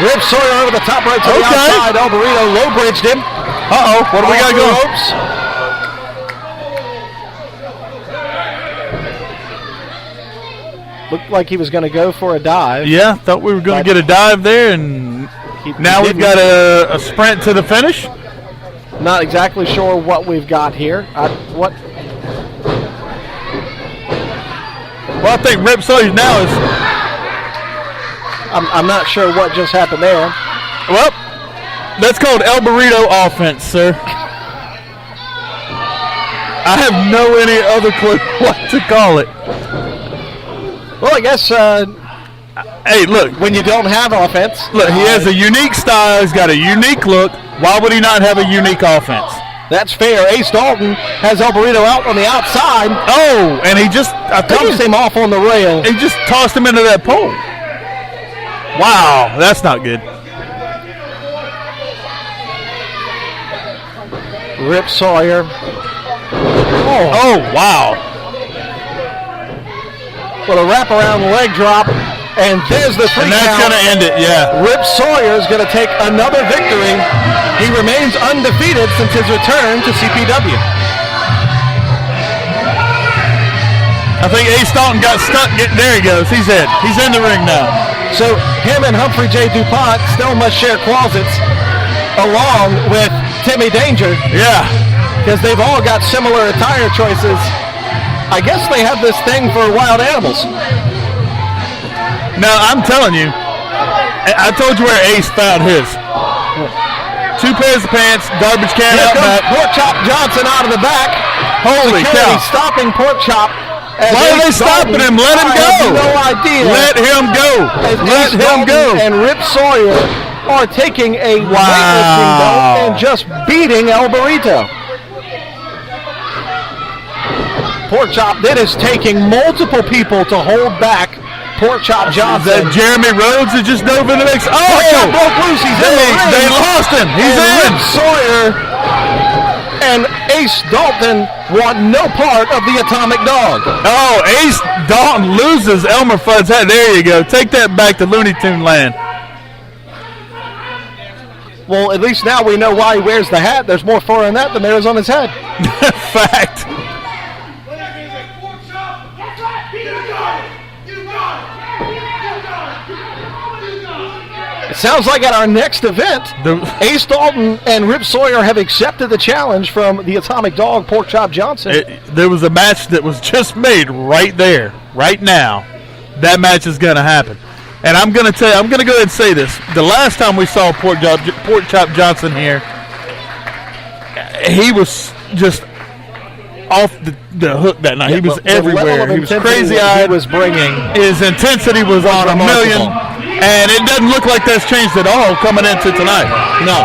Rip Sawyer over the top rope to the outside. El Burrito low-bridged him. Uh-oh, what do we got going? Looked like he was going to go for a dive. Yeah, thought we were going to get a dive there, and now we've got a sprint to the finish. Not exactly sure what we've got here. Well, I think Rip Sawyer now is... I'm not sure what just happened there. Well, that's called El Burrito offense, sir. I have no any other clue what to call it. Well, I guess, hey, look. when you don't have offense. Look, he has a unique style. He's got a unique look. Why would he not have a unique offense? That's fair. Ace Dalton has El Burrito out on the outside. Oh, and he just Dumped him off on the rail. He just tossed him into that pole. Wow, that's not good. Rip Sawyer. Oh, wow. With a wraparound leg drop. And there's the 3 And that's count. going to end it, yeah. Rip Sawyer is going to take another victory. He remains undefeated since his return to CPW. I think Ace Dalton got stuck. There he goes. He's in. He's in the ring now. So him and Humphrey J. DuPont still must share closets along with Timmy Danger. Yeah. Because they've all got similar attire choices. I guess they have this thing for wild animals. Now, I'm telling you, I told you where Ace found his. 2 pairs of pants, garbage can Here out comes back. Pork Chop Johnson out of the back. Holy Security cow. stopping Pork Chop. Why are they stopping him? Let him I go. have no idea. Let him go. As Let Ace him Dalton go. And Rip Sawyer are taking a weightlifting belt and just beating El Burrito. Pork Chop, that is taking multiple people to hold back Pork Chop Johnson. That Jeremy Rhodes has just dove in the mix. Pork Chop Oh! broke loose. He's in the ring. They lost him. He's and in. Rip Sawyer and Ace Dalton want no part of the Atomic Dog. Oh, Ace Dalton loses Elmer Fudd's hat. There you go. Take that back to Looney Tune land. Well, at least now we know why he wears the hat. There's more fur in that than there is on his head. Fact. It sounds like at our next event, Ace Dalton and Rip Sawyer have accepted the challenge from the Atomic Dog, Pork Chop Johnson. There was a match that was just made right there, right now. That match is going to happen. And I'm going to tell you, I'm going to go ahead and say this. The last time we saw Pork Chop Johnson here, he was just off the hook that night. He was everywhere. He was crazy-eyed. He was bringing. His intensity was on a million. And it doesn't look like that's changed at all coming into tonight. No.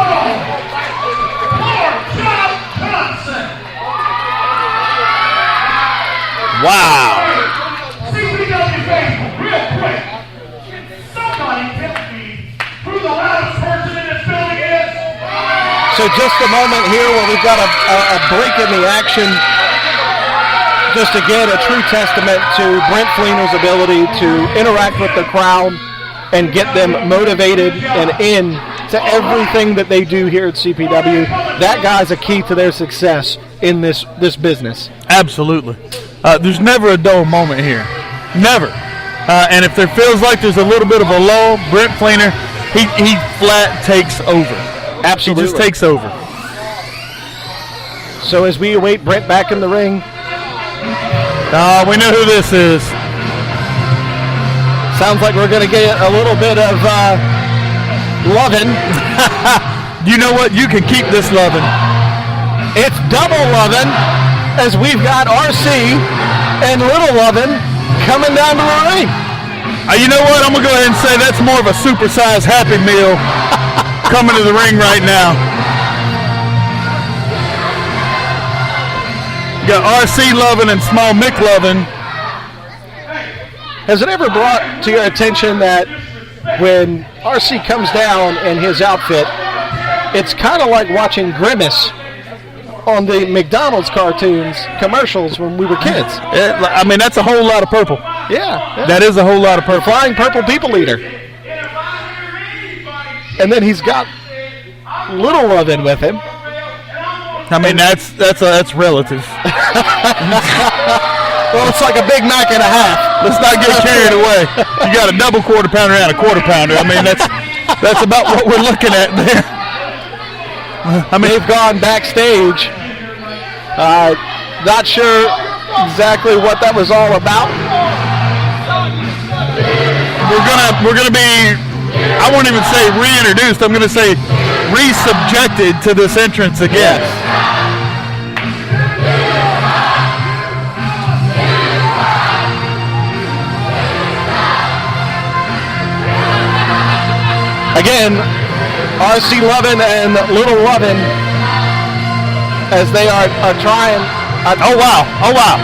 Wow. CPW faithful, real quick. Can somebody tell me who the loudest person in this building is? So just a moment here where we've got a break in the action. Just again, a true testament to Brent Fleener's ability to interact with the crowd and get them motivated and in to everything that they do here at CPW. That guy's a key to their success in this business. Absolutely. There's never a dull moment here. Never. And if there feels like there's a little bit of a lull, Brent Fleener, he flat takes over. Absolutely. He just takes over. So as we await Brent back in the ring, we know who this is. sounds like we're going to get a little bit of lovin'. You know what? You can keep this loving. It's double lovin' as we've got RC and Little Lovin' coming down to the ring. You know what? I'm going to go ahead and say that's more of a supersized Happy Meal coming to the ring right now. You got RC Lovin' and Small Mick Lovin'. Has it ever brought to your attention that when RC comes down in his outfit, it's kind of like watching Grimace on the McDonald's cartoons commercials when we were kids? I mean, that's a whole lot of purple. Yeah. That is a whole lot of purple. Flying Purple People Eater. And then he's got Little Lovin' with him. I mean, that's relative. Well, it's like a Big Mac and a half. Let's not get carried away. You got a double quarter pounder and a quarter pounder. I mean, that's about what we're looking at there. I mean, they've gone backstage. Not sure exactly what that was all about. We're gonna be, I won't even say reintroduced. I'm gonna say resubjected to this entrance again. Yes. Again, RC Lovin' and Little Lovin' as they are trying. Oh, wow. Oh, wow.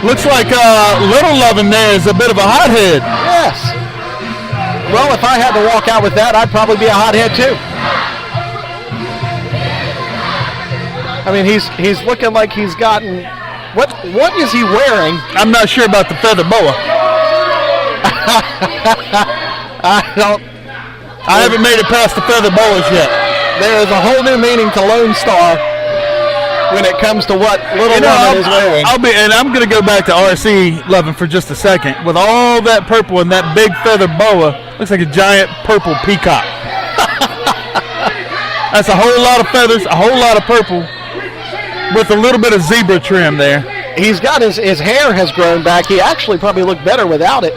Looks like Little Lovin' there is a bit of a hothead. Yes. Well, if I had to walk out with that, I'd probably be a hothead too. I mean, he's looking like he's gotten. What is he wearing? I'm not sure about the feather boa. I haven't made it past the feather boas yet. There is a whole new meaning to Lone Star when it comes to what Little Lovin' is wearing. I'm going to go back to RC Lovin' for just a second. With all that purple and that big feather boa, looks like a giant purple peacock. That's a whole lot of feathers, a whole lot of purple, with a little bit of zebra trim there. He's got his hair has grown back. He actually probably looked better without it.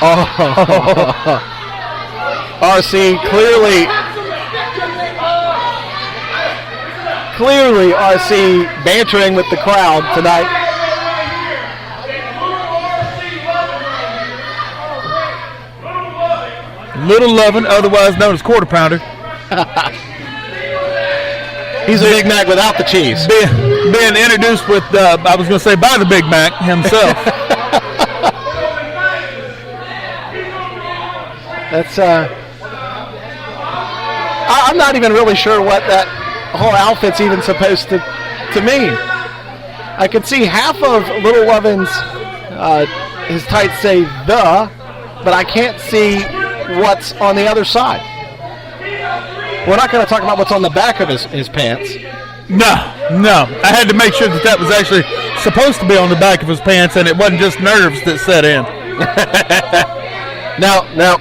Oh, RC clearly RC bantering with the crowd tonight. Little Lovin', otherwise known as Quarter Pounder. He's a Big Mac without the cheese. Being introduced with, I was going to say, by the Big Mac himself. That's I'm not even really sure what that whole outfit's even supposed to mean. I can see half of Little Lovin's his tights say the, but I can't see what's on the other side. We're not going to talk about what's on the back of his pants. No. I had to make sure that was actually supposed to be on the back of his pants and it wasn't just nerves that set in. No.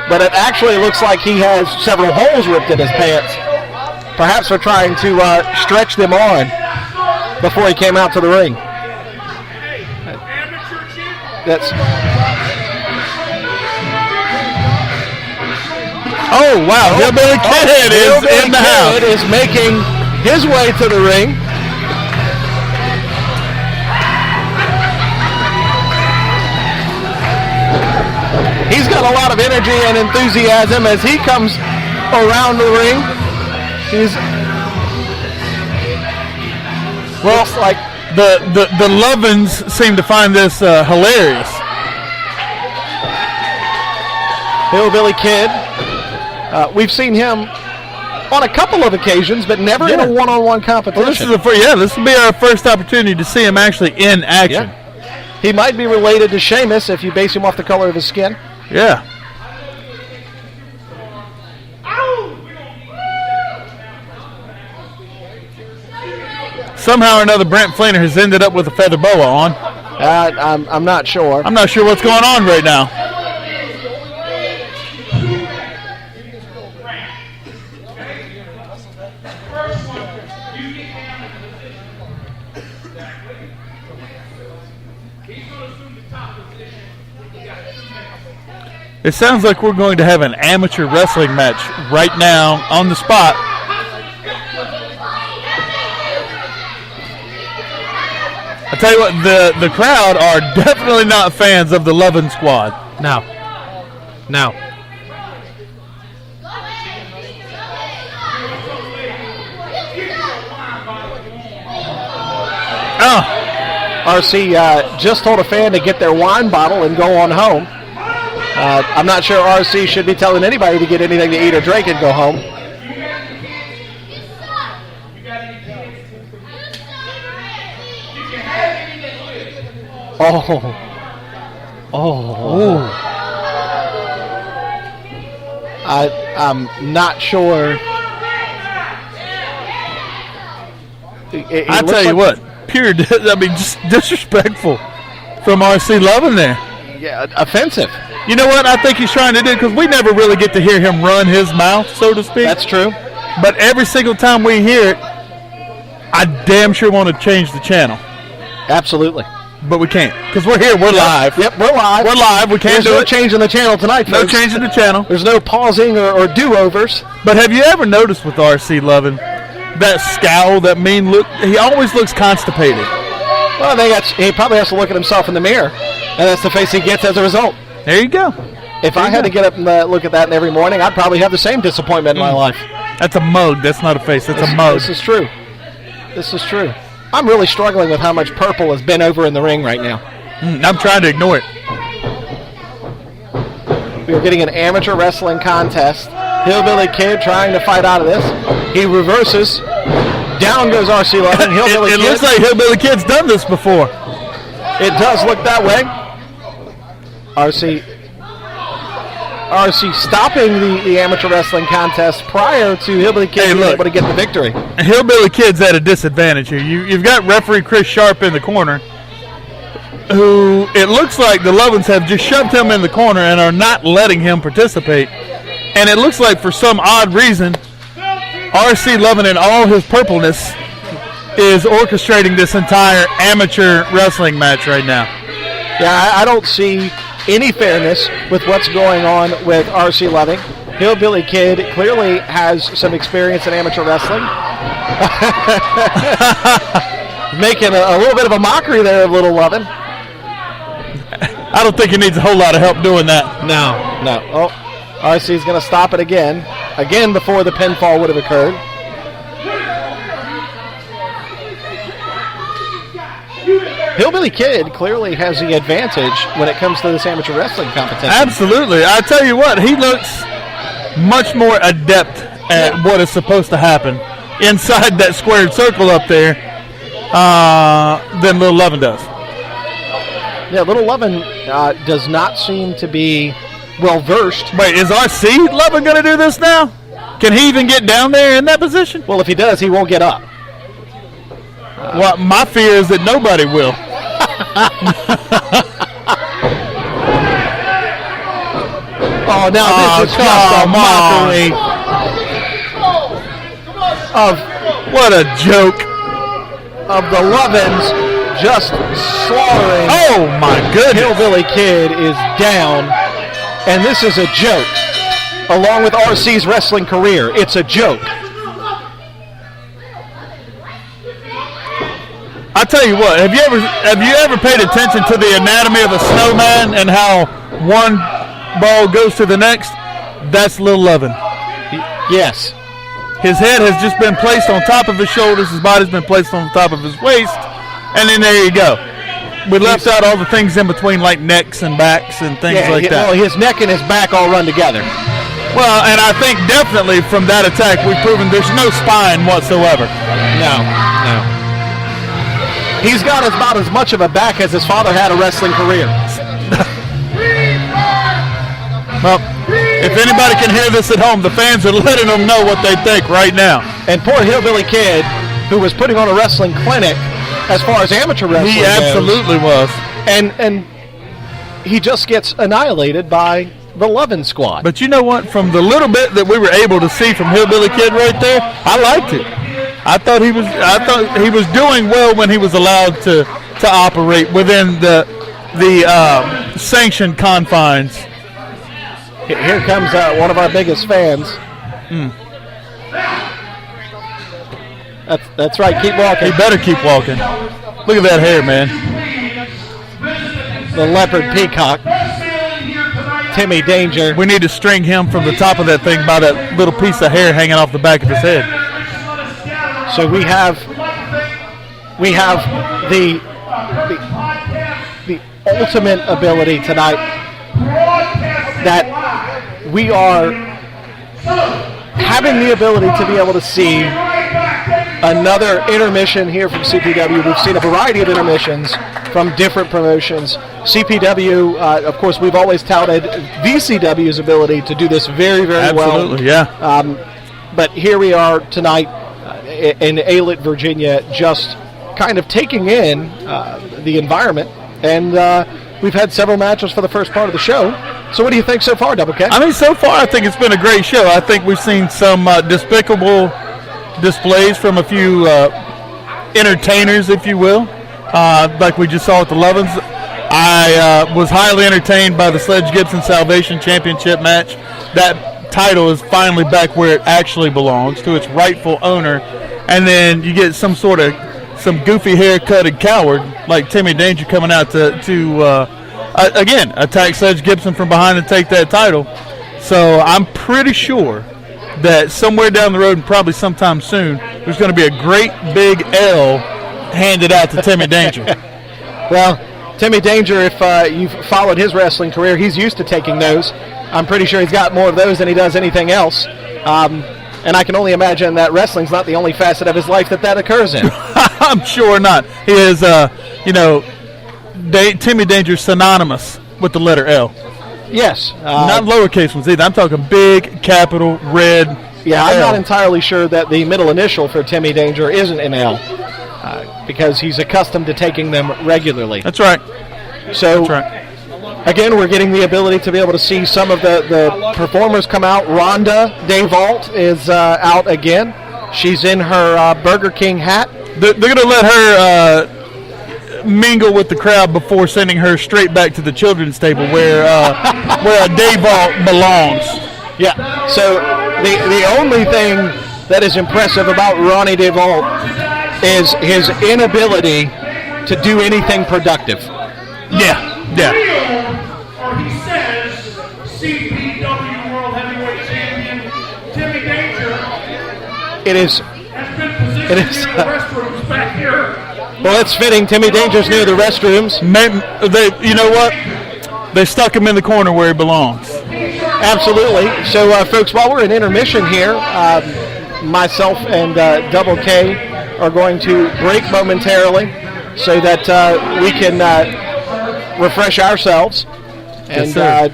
But it actually looks like he has several holes ripped in his pants. Perhaps for trying to stretch them on before he came out to the ring. That's. Oh wow! Hillbilly Kid is in the house. Is making his way to the ring. He's got a lot of energy and enthusiasm as he comes around the ring. Looks like the Lovins seem to find this hilarious. Hillbilly Kid. We've seen him on a couple of occasions, but never in a one-on-one competition. Well, this will be our first opportunity to see him actually in action. Yeah. He might be related to Sheamus if you base him off the color of his skin. Yeah. Somehow or another, Brent Fleener has ended up with a feather boa on. I'm not sure. I'm not sure what's going on right now. It sounds like we're going to have an amateur wrestling match right now on the spot. I tell you what, the crowd are definitely not fans of the Lovin' Squad. No. Oh. RC just told a fan to get their wine bottle and go on home. I'm not sure RC should be telling anybody to get anything to eat or drink and go home. Oh. I'm not sure. I tell you what, just disrespectful from RC Lovin' there. Yeah, offensive. You know what I think he's trying to do? Because we never really get to hear him run his mouth, so to speak. That's true. But every single time we hear it, I damn sure want to change the channel. Absolutely. But we can't, because we're here. We're live. Yep, we're live. We're live. We can't do no it. changing the channel tonight, folks. No changing the channel. There's no pausing or do-overs. But have you ever noticed with RC Lovin' that scowl, that mean look? He always looks constipated. Well, I think he probably has to look at himself in the mirror. And that's the face he gets as a result. There you go. If I had to get up and look at that every morning, I'd probably have the same disappointment in my life. That's a mug. That's not a face. That's a mug. This is true. This is true. I'm really struggling with how much purple has been over in the ring right now. I'm trying to ignore it. We are getting an amateur wrestling contest. Hillbilly Kid trying to fight out of this. He reverses. Down goes RC11. Hillbilly It Kid. looks like Hillbilly Kid's done this before. It does look that way. RC stopping the amateur wrestling contest prior to Hillbilly Kid being able to get the victory. Hillbilly Kid's at a disadvantage here. You've got referee Chris Sharp in the corner, who it looks like the Lovins have just shoved him in the corner and are not letting him participate. And it looks like for some odd reason, RC Lovin in all his purpleness is orchestrating this entire amateur wrestling match right now. Yeah, I don't see any fairness with what's going on with RC Loving. Hillbilly Kid clearly has some experience in amateur wrestling. Making a little bit of a mockery there of Little Lovin. I don't think he needs a whole lot of help doing that. No. Oh, RC's going to stop it again before the pinfall would have occurred. Hillbilly Kid clearly has the advantage when it comes to this amateur wrestling competition. Absolutely. I tell you what, he looks much more adept at what is supposed to happen inside that squared circle up there than Little Lovin does. Yeah, Little Lovin does not seem to be well-versed. Wait, is RC Lovin going to do this now? Can he even get down there in that position? Well, if he does, he won't get up. Well, my fear is that nobody will. Oh, now this is just a mockery of what a joke of the Lovins just slaughtering. Oh my goodness! Hillbilly Kid is down, and this is a joke. Along with RC's wrestling career, it's a joke. I tell you what, have you ever paid attention to the anatomy of a snowman and how one ball goes to the next? That's Little Lovin. Yes. His head has just been placed on top of his shoulders, his body's been placed on top of his waist, and then there you go. We left out all the things in between, like necks and backs and things like that. Well, his neck and his back all run together. Well, and I think definitely from that attack we've proven there's no spine whatsoever. No. He's got about as much of a back as his father had a wrestling career. Well, if anybody can hear this at home, the fans are letting them know what they think right now. And poor Hillbilly Kid, who was putting on a wrestling clinic as far as amateur wrestling He absolutely was. And he just gets annihilated by the Lovin squad. But you know what? From the little bit that we were able to see from Hillbilly Kid right there, I liked it. I thought he was doing well when he was allowed to operate within the sanctioned confines. Here comes one of our biggest fans. That's right. Keep walking. He better keep walking. Look at that hair, man. The leopard peacock. Timmy Danger. We need to string him from the top of that thing by that little piece of hair hanging off the back of his head. So we have the ultimate ability tonight that we are having the ability to be able to see another intermission here from CPW. We've seen a variety of intermissions from different promotions. CPW, of course, we've always touted VCW's ability to do this very, very well. Absolutely, yeah. But here we are tonight in Aylett, Virginia, just kind of taking in the environment. And we've had several matches for the first part of the show. So what do you think so far, Double K? I mean, so far I think it's been a great show. I think we've seen some despicable displays from a few entertainers, if you will, like we just saw at the Lovins. I was highly entertained by the Sledge Gibson Salvation Championship match. That title is finally back where it actually belongs, to its rightful owner. And then you get some goofy haircutted coward like Timmy Danger coming out to again, attack Sedge Gibson from behind and take that title. So I'm pretty sure that somewhere down the road and probably sometime soon, there's going to be a great big L handed out to Timmy Danger. Well, Timmy Danger, if you've followed his wrestling career, he's used to taking those. I'm pretty sure he's got more of those than he does anything else. And I can only imagine that wrestling's not the only facet of his life that occurs in. I'm sure not. He is, Timmy Danger synonymous with the letter L. Yes. Not lowercase ones either. I'm talking big, capital, red. Yeah, L. I'm not entirely sure that the middle initial for Timmy Danger isn't an L, because he's accustomed to taking them regularly. That's right. So, That's right. Again, we're getting the ability to be able to see some of the performers come out. Rhonda Dayvault is out again. She's in her Burger King hat. They're going to let her mingle with the crowd before sending her straight back to the children's table where Dayvault belongs. Yeah. So the only thing that is impressive about Ronnie Dayvault is his inability to do anything productive. Yeah. Or he says CPW World Heavyweight Champion Timmy Danger Has been positioned is, near the restrooms back here. Well, it's fitting. Timmy Danger's near the restrooms. You know what? They stuck him in the corner where he belongs. Absolutely. So, folks, while we're in intermission here, myself and Double K are going to break momentarily so that we can refresh ourselves. And Yes,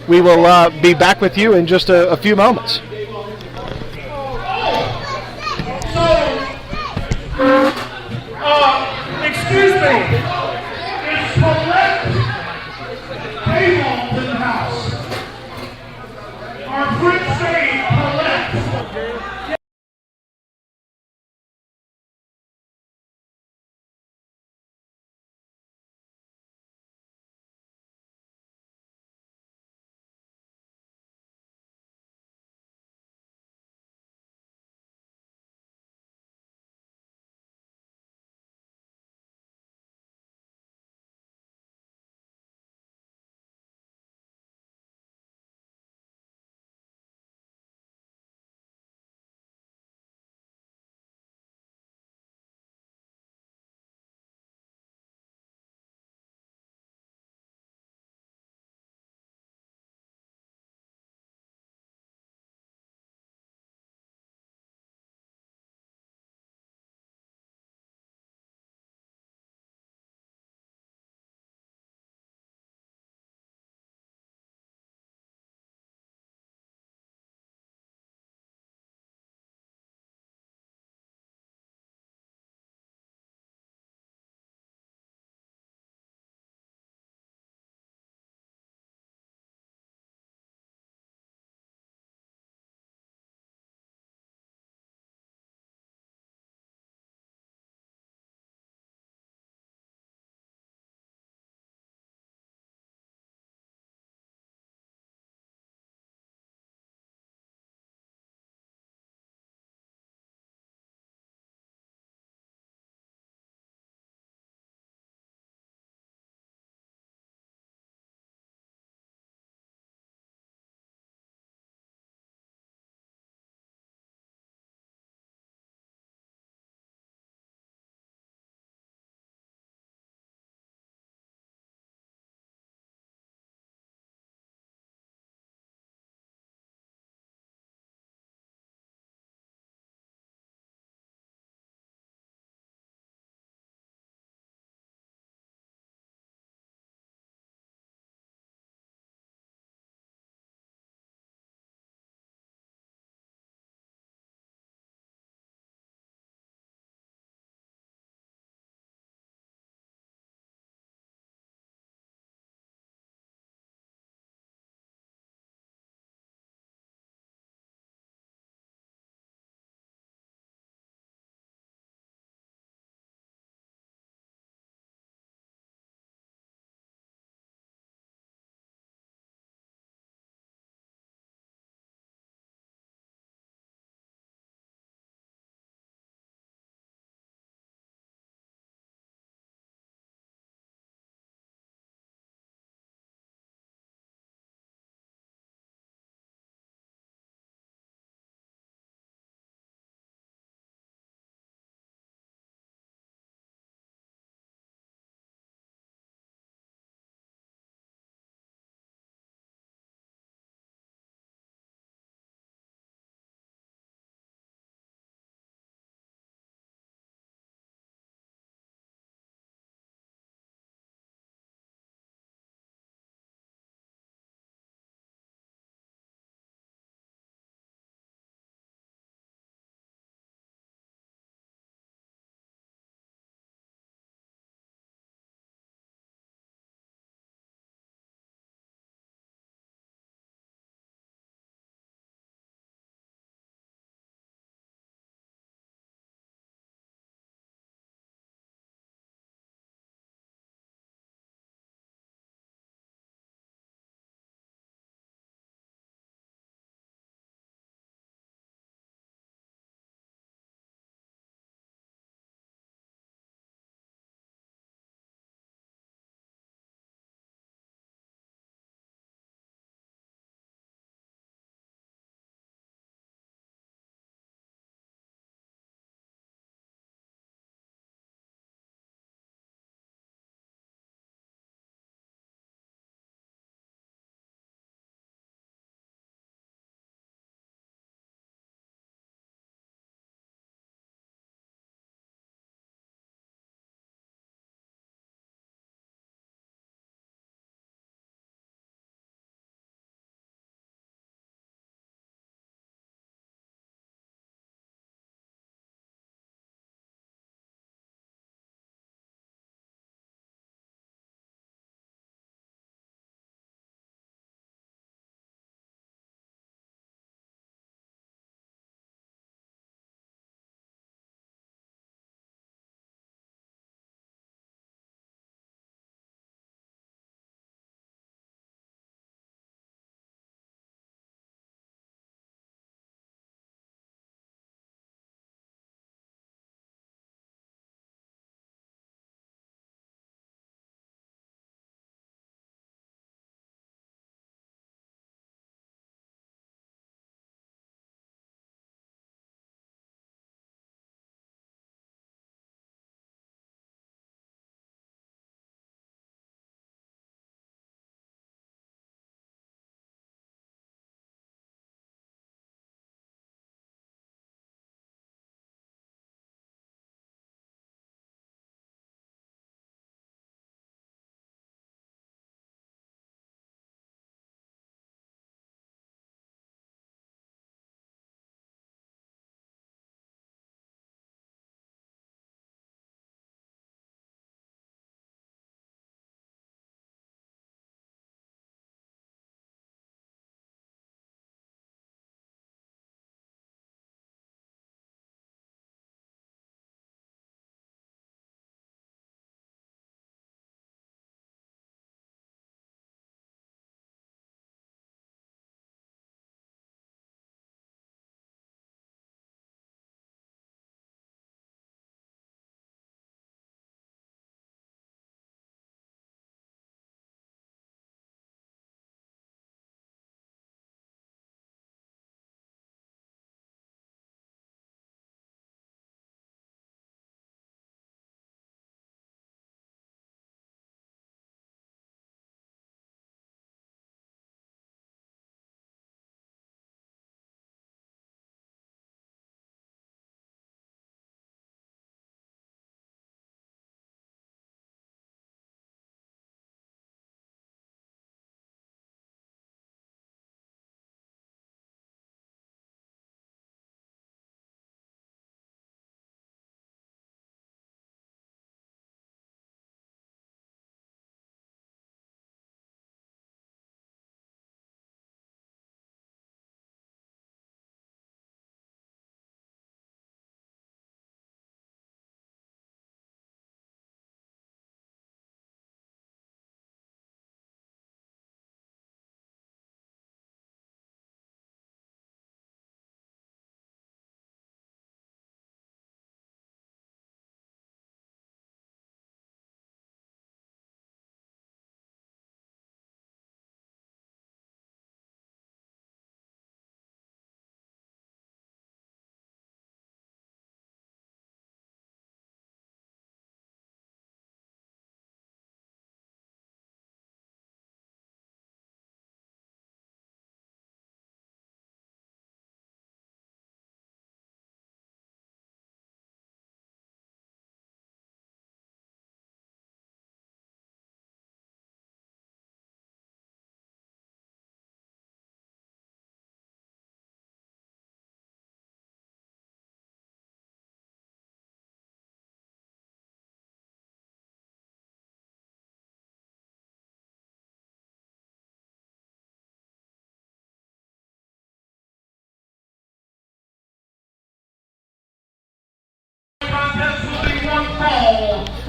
we will be back with you in just a few moments. Excuse me. It's Colette Dayvault in the house. Our Prince Sage Colette.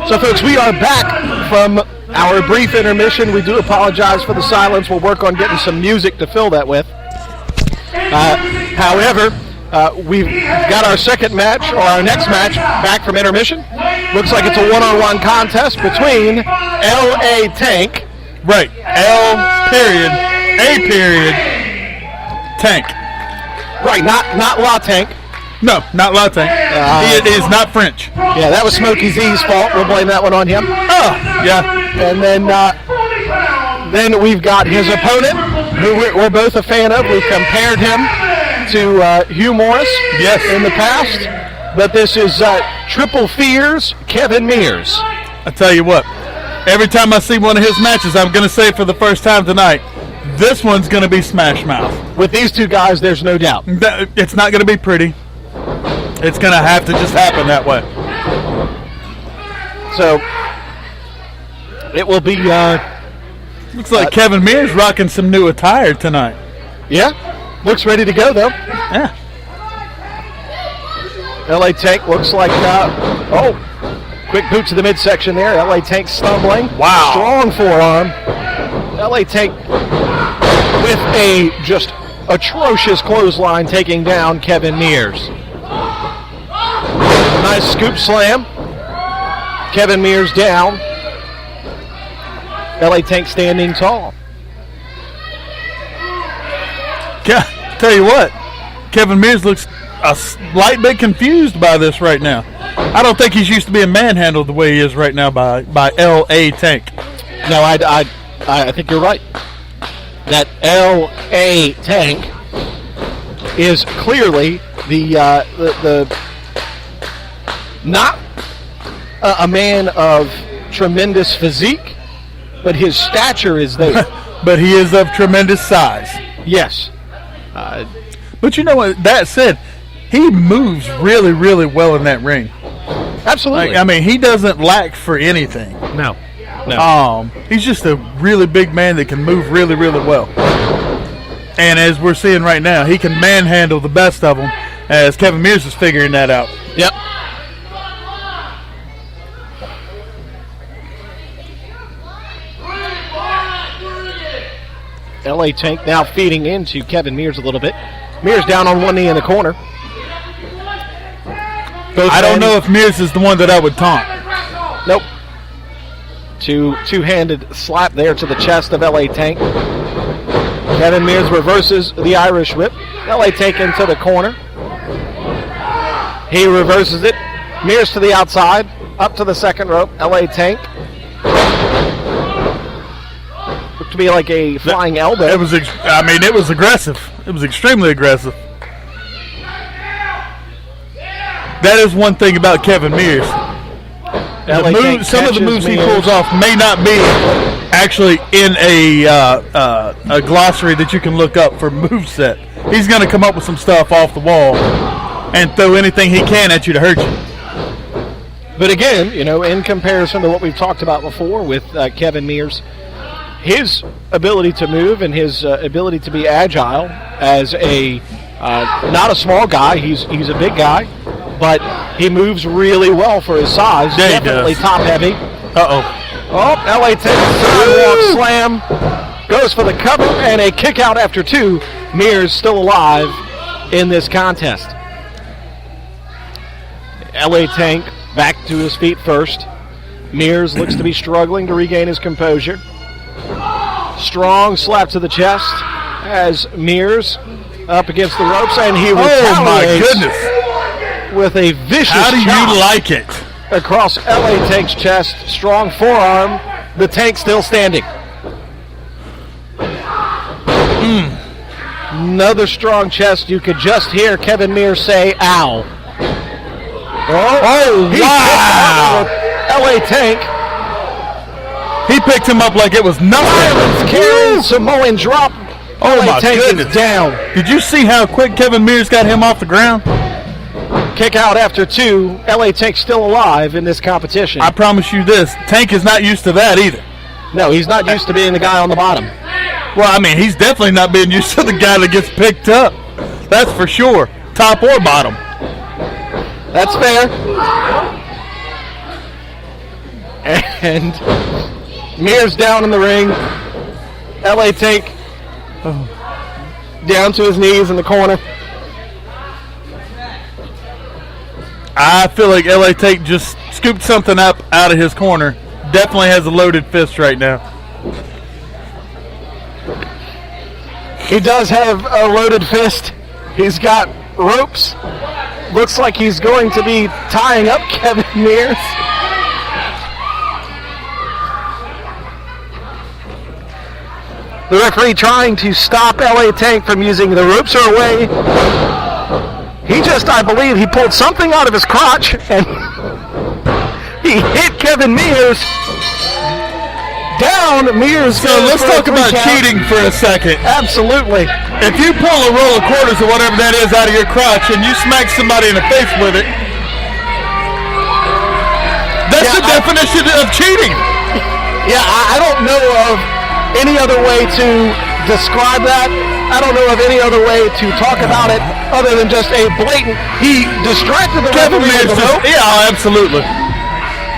So, folks, we are back from our brief intermission. We do apologize for the silence. We'll work on getting some music to fill that with. However, we've got our second match, or our next match, back from intermission. Looks like it's a one-on-one contest between L.A. Tank. Right. A period, Tank. Right, not La Tank. No, not La Tank. He is not French. Yeah, that was Smokey Z's fault. We'll blame that one on him. Oh, yeah. And then we've got his opponent, who we're both a fan of. We've compared him to Hugh Morris in the past. But this is Triple Fears, Kevin Mears. I tell you what, every time I see one of his matches, I'm going to say for the first time tonight, this one's going to be Smash Mouth. With these two guys, there's no doubt. It's not going to be pretty. It's going to have to just happen that way. So, it will be... looks like Kevin Mears rocking some new attire tonight. Yeah, looks ready to go, though. Yeah. L.A. Tank looks like... quick boot to the midsection there. L.A. Tank stumbling. Wow. Strong forearm. L.A. Tank with a just atrocious clothesline taking down Kevin Mears. Nice scoop slam. Kevin Mears down. L.A. Tank standing tall. Tell you what, Kevin Mears looks a slight bit confused by this right now. I don't think he's used to being manhandled the way he is right now by L.A. Tank. No, I think you're right. That L.A. Tank is clearly the not a man of tremendous physique, but his stature is there. But he is of tremendous size. Yes. But you know what? That said, he moves really, really well in that ring. Absolutely. I mean, he doesn't lack for anything. No. He's just a really big man that can move really, really well. And as we're seeing right now, he can manhandle the best of them, as Kevin Mears is figuring that out. Yep. L.A. Tank now feeding into Kevin Mears a little bit. Mears down on one knee in the corner. I don't know if Mears is the one that I would taunt. Nope. Two-handed slap there to the chest of L.A. Tank. Kevin Mears reverses the Irish whip. L.A. Tank into the corner. He reverses it. Mears to the outside. Up to the second rope. L.A. Tank. Looked to be like a flying elbow. It was aggressive. It was extremely aggressive. That is one thing about Kevin Mears. Some of the moves he pulls off may not be actually in a glossary that you can look up for moveset. He's going to come up with some stuff off the wall and throw anything he can at you to hurt you. But again, in comparison to what we've talked about before with Kevin Mears, his ability to move and his ability to be agile as a not a small guy, he's a big guy, but he moves really well for his size. Yeah, definitely top heavy. L.A. takes a sidewalk slam, goes for the cover, and a kick out after two. Mears still alive in this contest. L.A. Tank back to his feet first. Mears looks to be struggling to regain his composure. Strong slap to the chest as Mears up against the ropes, and he retaliates. Oh my goodness! With a vicious How do chop you like it? Across L.A. Tank's chest, strong forearm. The Tank still standing. Another strong chest. You could just hear Kevin Mears say, "Ow!" Wow! L.A. Tank. He picked him up like it was nothing. Carrying Samoan drop. Oh LA my Tank goodness! is down. Did you see how quick Kevin Mears got him off the ground? Kick out after two. L.A. Tank still alive in this competition. I promise you this, Tank is not used to that either. No, he's not used to being the guy on the bottom. Well, I mean, he's definitely not being used to the guy that gets picked up. That's for sure, top or bottom. That's fair. And Mears down in the ring. LA Tank down to his knees in the corner. I feel like LA Tank just scooped something up out of his corner. Definitely has a loaded fist right now. He does have a loaded fist. He's got ropes. Looks like he's going to be tying up Kevin Mears. The referee trying to stop LA Tank from using the ropes are away. He just, I believe, he pulled something out of his crotch and he hit Kevin Mears down. Mears. So let's talk about cheating for a second. Absolutely. If you pull a roll of quarters or whatever that is out of your crotch and you smack somebody in the face with it, that's the definition of cheating. Yeah, I don't know of any other way to describe that. I don't know of any other way to talk about it other than just a blatant. He distracted the Kevin referee with Mears the rope, yeah, absolutely.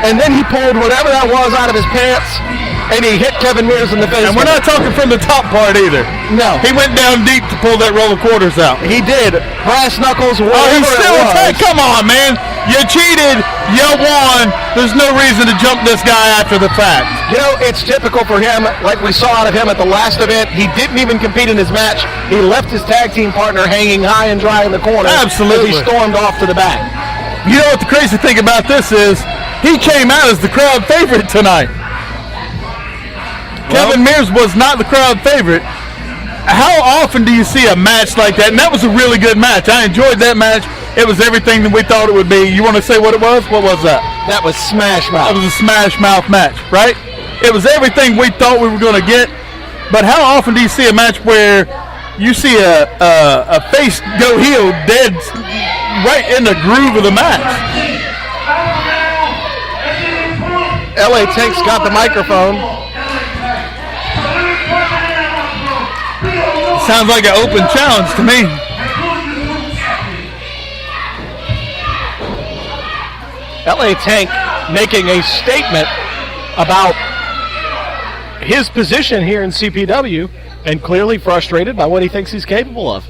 and then he pulled whatever that was out of his pants, and he hit Kevin Mears in the face. And we're not talking from the top part either. No. He went down deep to pull that roll of quarters out. He did. Brass knuckles, Oh, whatever he's still it was. attacked. Come on, man. You cheated. You won. There's no reason to jump this guy after the fact. You know, it's typical for him, like we saw out of him at the last event. He didn't even compete in his match. He left his tag team partner hanging high and dry in the corner. Absolutely. As he stormed off to the back. You know what the crazy thing about this is? He came out as the crowd favorite tonight. Kevin Mears was not the crowd favorite. How often do you see a match like that? And that was a really good match. I enjoyed that match. It was everything that we thought it would be. You want to say what it was? What was that? That was Smash Mouth. That was a Smash Mouth match, right? It was everything we thought we were going to get. But how often do you see a match where you see a face go heel dead right in the groove of the match? LA Tank's got the microphone. Sounds like an open challenge to me. LA Tank making a statement about his position here in CPW and clearly frustrated by what he thinks he's capable of.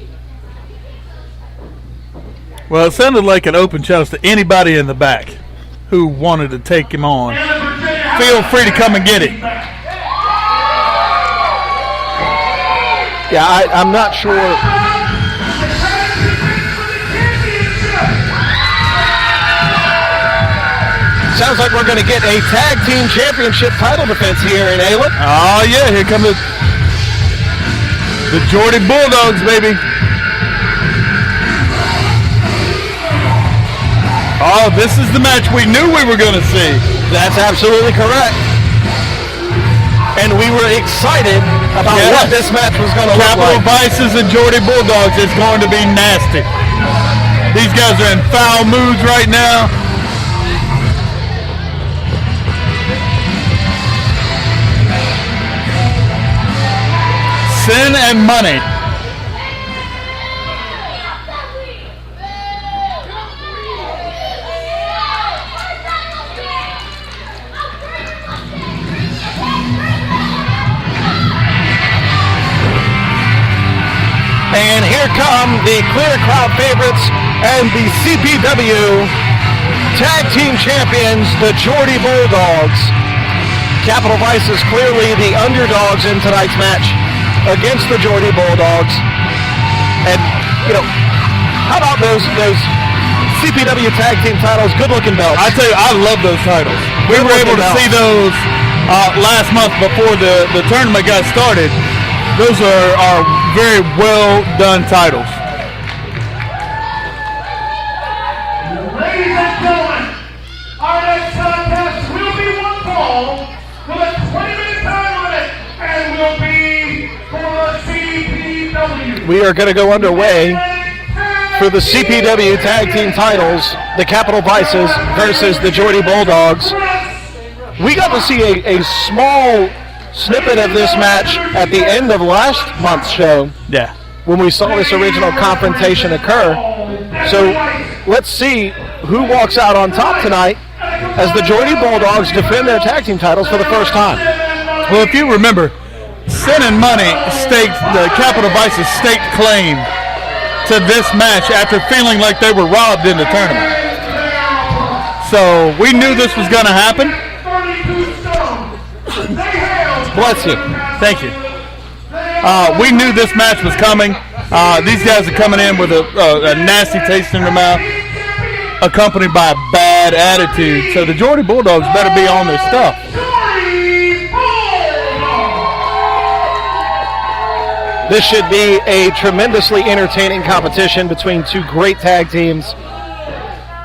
Well, it sounded like an open challenge to anybody in the back who wanted to take him on. Feel free to come and get it. Yeah, I'm not sure. Sounds like we're going to get a tag team championship title defense here in Aylett. Oh, yeah, here come the Geordie Bulldogs, baby. Oh, this is the match we knew we were going to see. That's absolutely correct. And we were excited about what this match was going to look Capital like. Vices and Geordie Bulldogs is going to be nasty. These guys are in foul moods right now. Sin and money. And here come the clear crowd favorites and the CPW Tag Team Champions, the Geordie Bulldogs. Capital Vice is clearly the underdogs in tonight's match against the Geordie Bulldogs. And, you know, how about those CPW Tag Team titles? Good-looking belts. I tell you, I love those titles. We were able to see those last month before the tournament got started. Those are very well done titles. Ladies and gentlemen, our next contest will be one fall with a 20-minute time limit and will be for the CPW. We are going to go underway for the CPW Tag Team titles, the Capital Vices versus the Geordie Bulldogs. We got to see a small snippet of this match at the end of last month's show. Yeah. When we saw this original confrontation occur. So let's see who walks out on top tonight as the Geordie Bulldogs defend their tag team titles for the first time. Well, if you remember, Sin and Money the Capital Vices staked claim to this match after feeling like they were robbed in the tournament. So we knew this was going to happen. Bless you. Thank you. We knew this match was coming. These guys are coming in with a nasty taste in their mouth, accompanied by a bad attitude. So the Geordie Bulldogs better be on their stuff. This should be a tremendously entertaining competition between two great tag teams.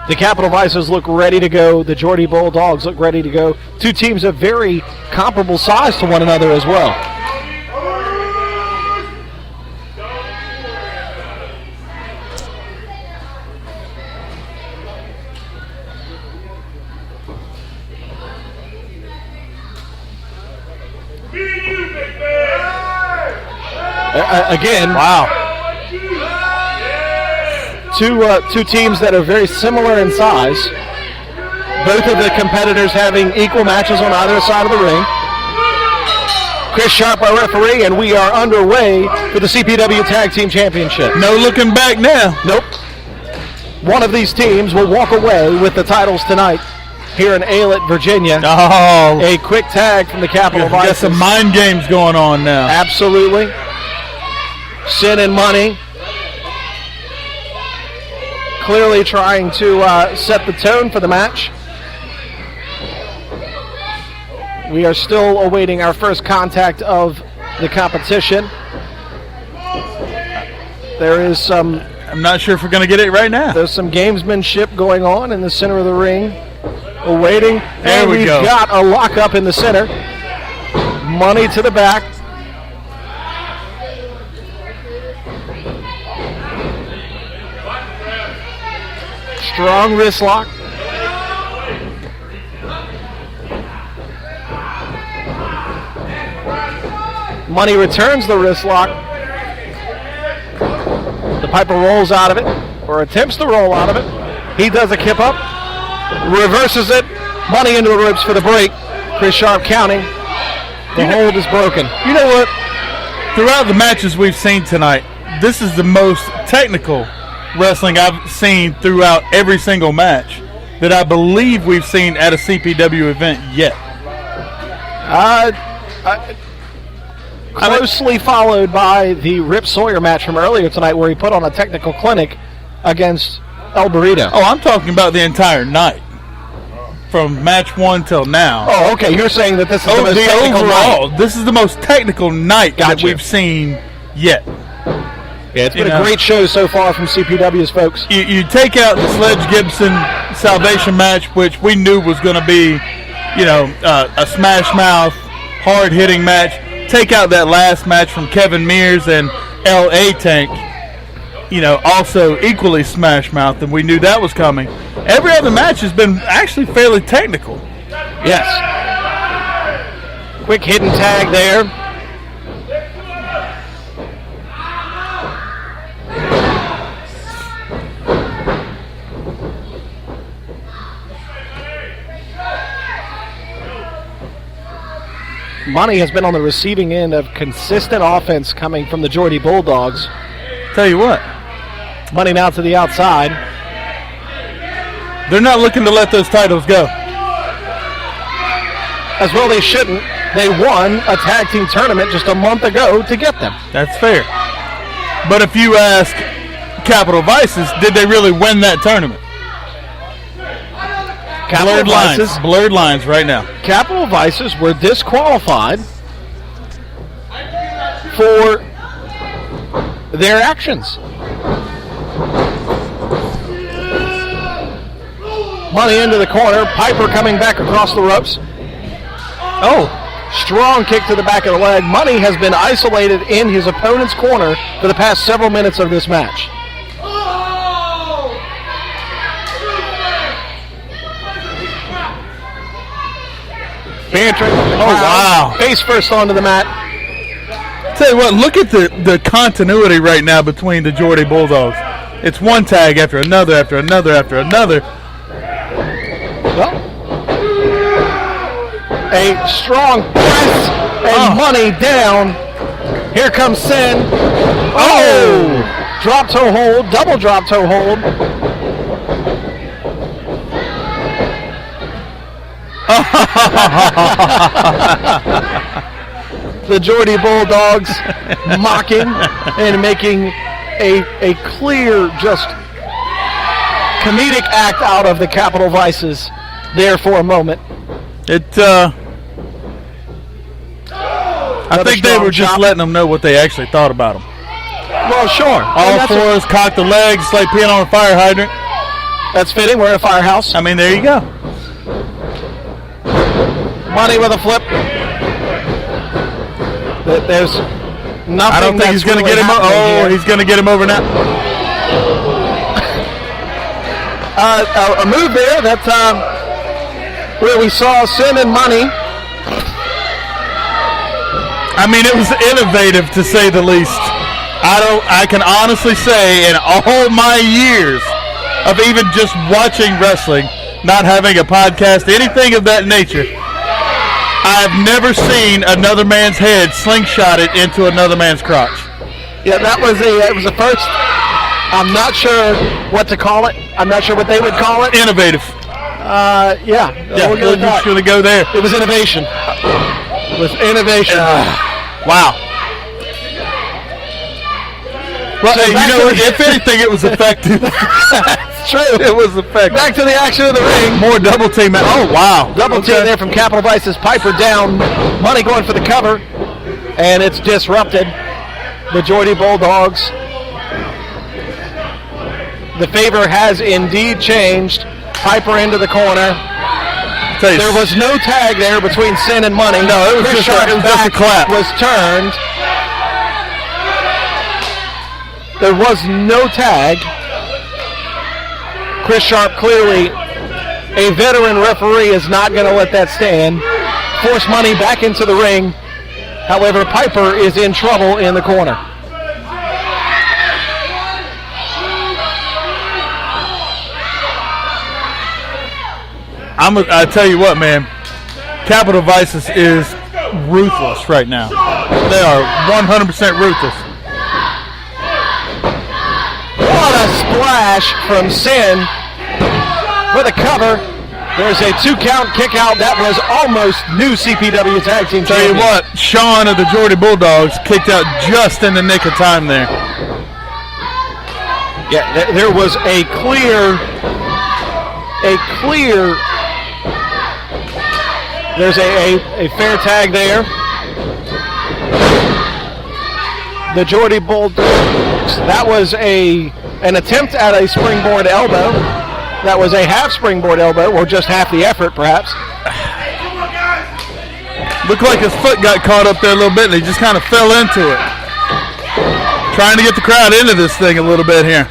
The Capital Vices look ready to go. The Geordie Bulldogs look ready to go. Two teams of very comparable size to one another as well. Again, wow. Two teams that are very similar in size. Both of the competitors having equal matches on either side of the ring. Chris Sharp, our referee, and we are underway for the CPW Tag Team Championship. No looking back now. Nope. One of these teams will walk away with the titles tonight here in Aylett, Virginia. Oh. A quick tag from the Capital Vices. Got some mind games going on now. Absolutely. Sin and Money clearly trying to set the tone for the match. We are still awaiting our first contact of the competition. There is some... I'm not sure if we're going to get it right now. There's some gamesmanship going on in the center of the ring. Awaiting. There we go. We've got a lockup in the center. Money to the back. Strong wrist lock. Money returns the wrist lock. The Piper rolls out of it, or attempts to roll out of it. He does a kip up, reverses it. Money into the ropes for the break. Chris Sharp counting. The hold is broken. You know what? Throughout the matches we've seen tonight, this is the most technical wrestling I've seen throughout every single match that I believe we've seen at a CPW event yet. Closely followed by the Rip Sawyer match from earlier tonight where he put on a technical clinic against El Burrito. Oh, I'm talking about the entire night. From match 1 till now. Oh, okay. You're saying that this is the most technical overall, night. this is the most technical night that we've seen yet. Yeah, it's been a great show so far from CPW's folks. You take out the Sledge Gibson Salvation match, which we knew was going to be, a smash mouth, hard hitting match. Take out that last match from Kevin Mears and L.A. Tank, also equally smash mouth, and we knew that was coming. Every other match has been actually fairly technical. Yes. Quick hidden tag there. Money has been on the receiving end of consistent offense coming from the Geordie Bulldogs. Tell you what. Money now to the outside. They're not looking to let those titles go. As well they shouldn't. They won a tag team tournament just a month ago to get them. That's fair. But if you ask Capital Vices, did they really win that tournament? Blurred lines right now. Capital Vices were disqualified for their actions. Money into the corner. Piper coming back across the ropes. Oh, strong kick to the back of the leg. Money has been isolated in his opponent's corner for the past several minutes of this match. Bantering. Oh, wow. Face first onto the mat. Tell you what, look at the continuity right now between the Geordie Bulldogs. It's one tag after another, after another, after another. Well, A strong press and money down. Here comes Sin. Oh! Drop toe hold, double drop toe hold. The Geordie Bulldogs mocking and making a clear, just comedic act out of the Capital Vices there for a moment. I think they were just letting them know what they actually thought about them. Well, sure. All fours, cock the legs, like peeing on a fire hydrant. That's fitting. We're in a firehouse. I mean, there you go. Money with a flip. There's nothing. I don't think he's going to get him over. Oh, he's going to get him over now. A move there that where we saw Sin and Money. I mean, it was innovative to say the least. I can honestly say in all my years of even just watching wrestling, not having a podcast, anything of that nature, I've never seen another man's head slingshotted into another man's crotch. Yeah, it was a first. I'm not sure what to call it. I'm not sure what they would call it. Innovative. Yeah, we're just going to go there. It was innovation. It was innovation. Wow. Well, So if anything, it was effective. That's true. It was effective. Back to the action of the ring. More double team. Oh, wow. Double team there from Capital Vices. Piper down. Money going for the cover. And it's disrupted. The Geordie Bulldogs. The favor has indeed changed. Piper into the corner. There was no tag there between Sin and Money. No, it was just a clap. Was turned. There was no tag. Chris Sharp, clearly a veteran referee, is not going to let that stand. Force Money back into the ring. However, Piper is in trouble in the corner. I tell you what, man. Capital Vices is ruthless right now. They are 100% ruthless. What a splash from Sin with a cover. There's a 2-count kick out. That was almost new CPW tag team champion. Tell you what, Sean of the Geordie Bulldogs kicked out just in the nick of time there. Yeah, there was a clear. There's a fair tag there. The Geordie Bulldogs. That was an attempt at a springboard elbow. That was a half springboard elbow, or just half the effort, perhaps. Looked like his foot got caught up there a little bit, and he just kind of fell into it. Trying to get the crowd into this thing a little bit here.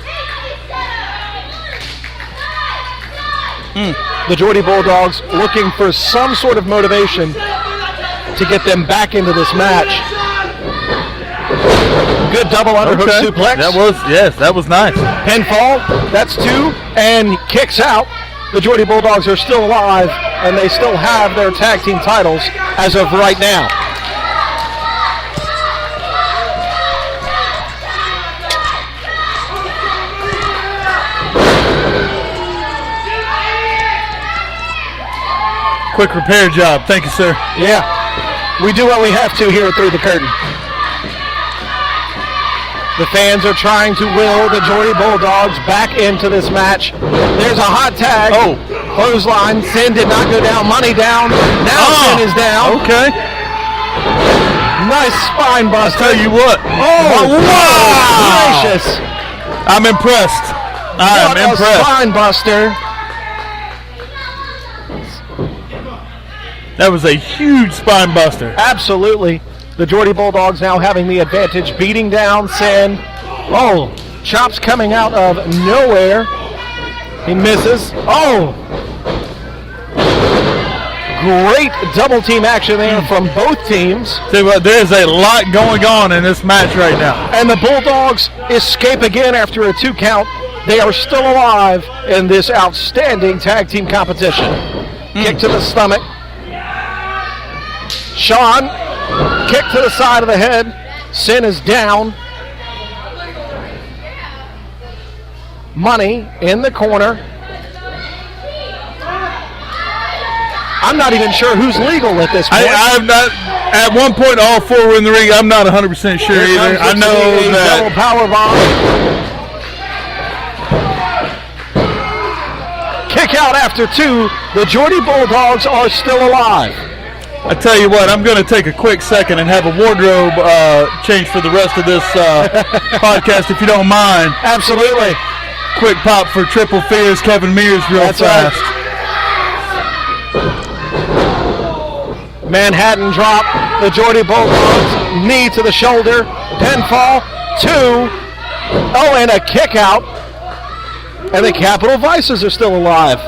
The Geordie Bulldogs looking for some sort of motivation to get them back into this match. Good double underhook suplex. That was nice. Pinfall, that's 2, and kicks out. The Geordie Bulldogs are still alive, and they still have their tag team titles as of right now. Quick repair job. Thank you, sir. Yeah, we do what we have to here at Through the Curtain. The fans are trying to will the Geordie Bulldogs back into this match. There's a hot tag. Oh. Clothesline. Sin did not go down. Money down. Now Sin is down. Okay. Nice spine buster. I'll tell you what. Oh, wow. Gracious. I'm impressed. I'm impressed. Spine buster. That was a huge spine buster. Absolutely. The Geordie Bulldogs now having the advantage, beating down Sin. Oh, chops coming out of nowhere. He misses. Oh! Great double team action there from both teams. Tell you what, there's a lot going on in this match right now. And the Bulldogs escape again after a 2 count. They are still alive in this outstanding tag team competition. Kick to the stomach. Sean, kick to the side of the head. Sin is down. Money in the corner. I'm not even sure who's legal at this point. I'm not. At one point, all four were in the ring. I'm not 100% sure either. I know that. Double power bomb. Kick out after two. The Geordie Bulldogs are still alive. I tell you what, I'm going to take a quick second and have a wardrobe change for the rest of this podcast, if you don't mind. Absolutely. Quick pop for Triple Fears, Kevin Mears, real That's fast. Right. Manhattan drop. The Geordie Bulldogs, knee to the shoulder. Pinfall. 2. Oh, and a kick out. And the Capital Vices are still alive.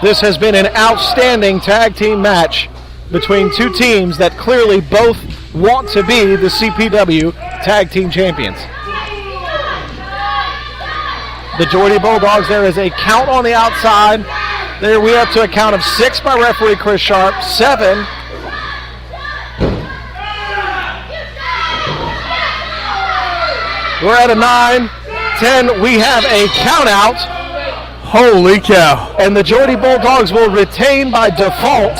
This has been an outstanding tag team match between two teams that clearly both want to be the CPW tag team champions. The Geordie Bulldogs, there is a count on the outside. There we up to a count of 6 by referee Chris Sharp, 7. We're at a 9, 10. We have a count out. Holy cow. And the Geordie Bulldogs will retain by default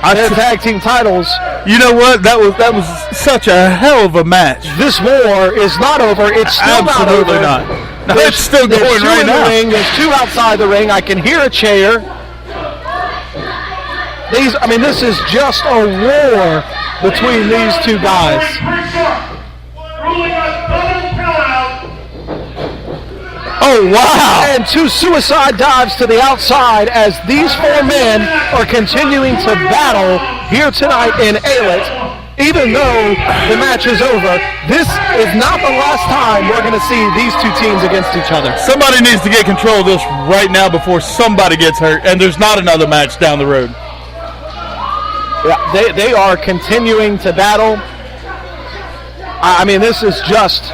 their tag team titles. You know what? That was such a hell of a match. This war is not over. It's still Absolutely not over. not. No, it's still going right now. There's 2 outside the ring. I can hear a chair. This is just a war between these two guys. Oh, wow. And 2 suicide dives to the outside as these 4 men are continuing to battle here tonight in Aylett. Even though the match is over, this is not the last time we're going to see these 2 teams against each other. Somebody needs to get control of this right now before somebody gets hurt, and there's not another match down the road. Yeah, they are continuing to battle. This is just...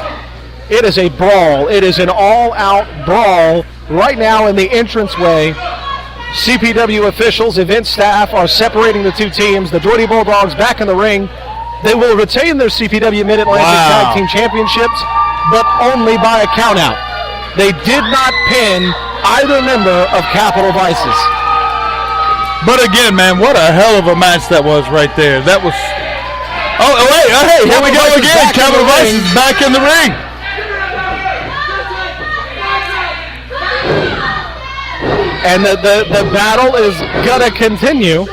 It is a brawl. It is an all-out brawl right now in the entranceway. CPW officials, event staff are separating the 2 teams. The Geordie Bulldogs back in the ring. They will retain their CPW Mid-Atlantic Tag Team Championships, but only by a count-out. They did not pin either member of Capital Vices. But again, man, what a hell of a match that was right there. That was... hey, here we go again. Capital Vices back in the ring. And the battle is going to continue.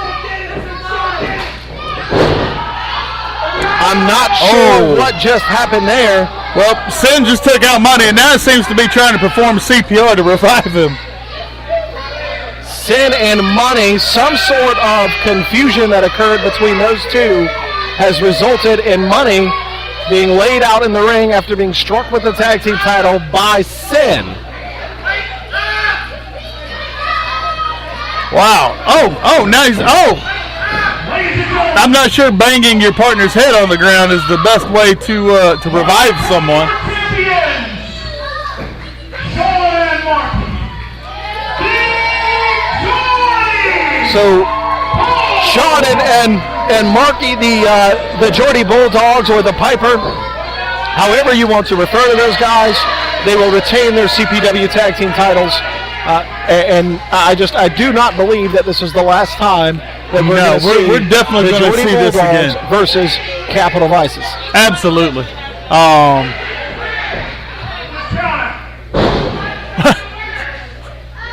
I'm not sure what just happened there. Well, Sin just took out Money, and now seems to be trying to perform CPR to revive him. Sin and Money, some sort of confusion that occurred between those 2 has resulted in Money being laid out in the ring after being struck with the tag team title by Sin. Wow. Now he's... I'm not sure banging your partner's head on the ground is the best way to revive someone. So, Sean and Marky, the Geordie Bulldogs or the Piper, however you want to refer to those guys, they will retain their CPW tag team titles. And I do not believe that this is the last time that we're definitely going to see this again versus Capital Vices. Absolutely.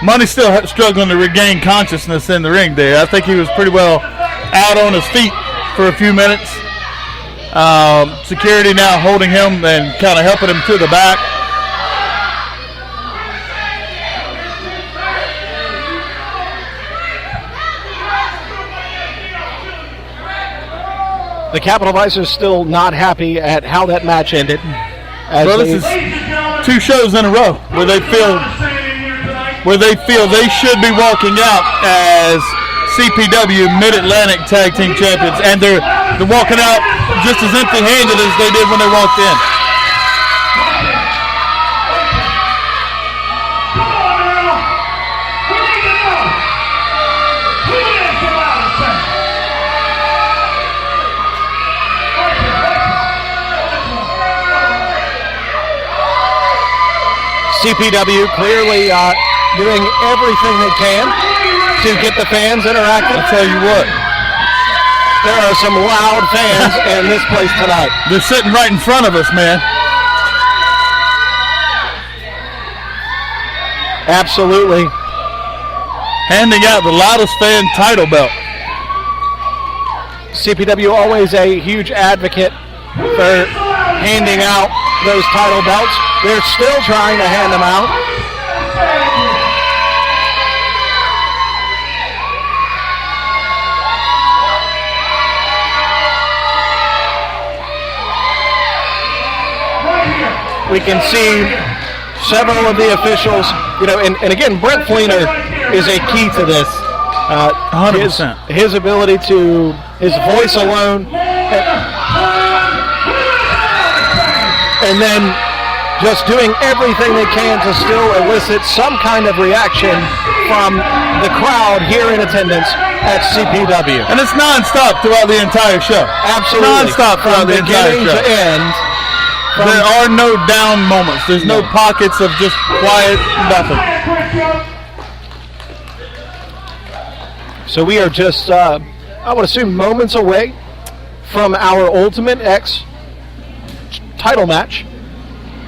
Money's still struggling to regain consciousness in the ring there. I think he was pretty well out on his feet for a few minutes. Security now holding him and kind of helping him to the back. The Capital Vices are still not happy at how that match ended. Well, this is 2 shows in a row where they feel they should be walking out as CPW Mid-Atlantic Tag Team Champions, and they're walking out just as empty-handed as they did when they walked in. CPW clearly doing everything they can to get the fans interactive. I'll tell you what. There are some loud fans in this place tonight. They're sitting right in front of us, man. Absolutely. Handing out the loudest fan title belt. CPW always a huge advocate for handing out those title belts. They're still trying to hand them out. We can see several of the officials, and again, Brent Fleener is a key to this. 100%. His ability to, his voice alone, and then just doing everything they can to still elicit some kind of reaction from the crowd here in attendance at CPW. And it's nonstop throughout the entire show. Absolutely. Nonstop throughout the entire beginning show. to end. There are no down moments. There's no pockets of just quiet, nothing. So we are just, I would assume, moments away from our Ultimate X title match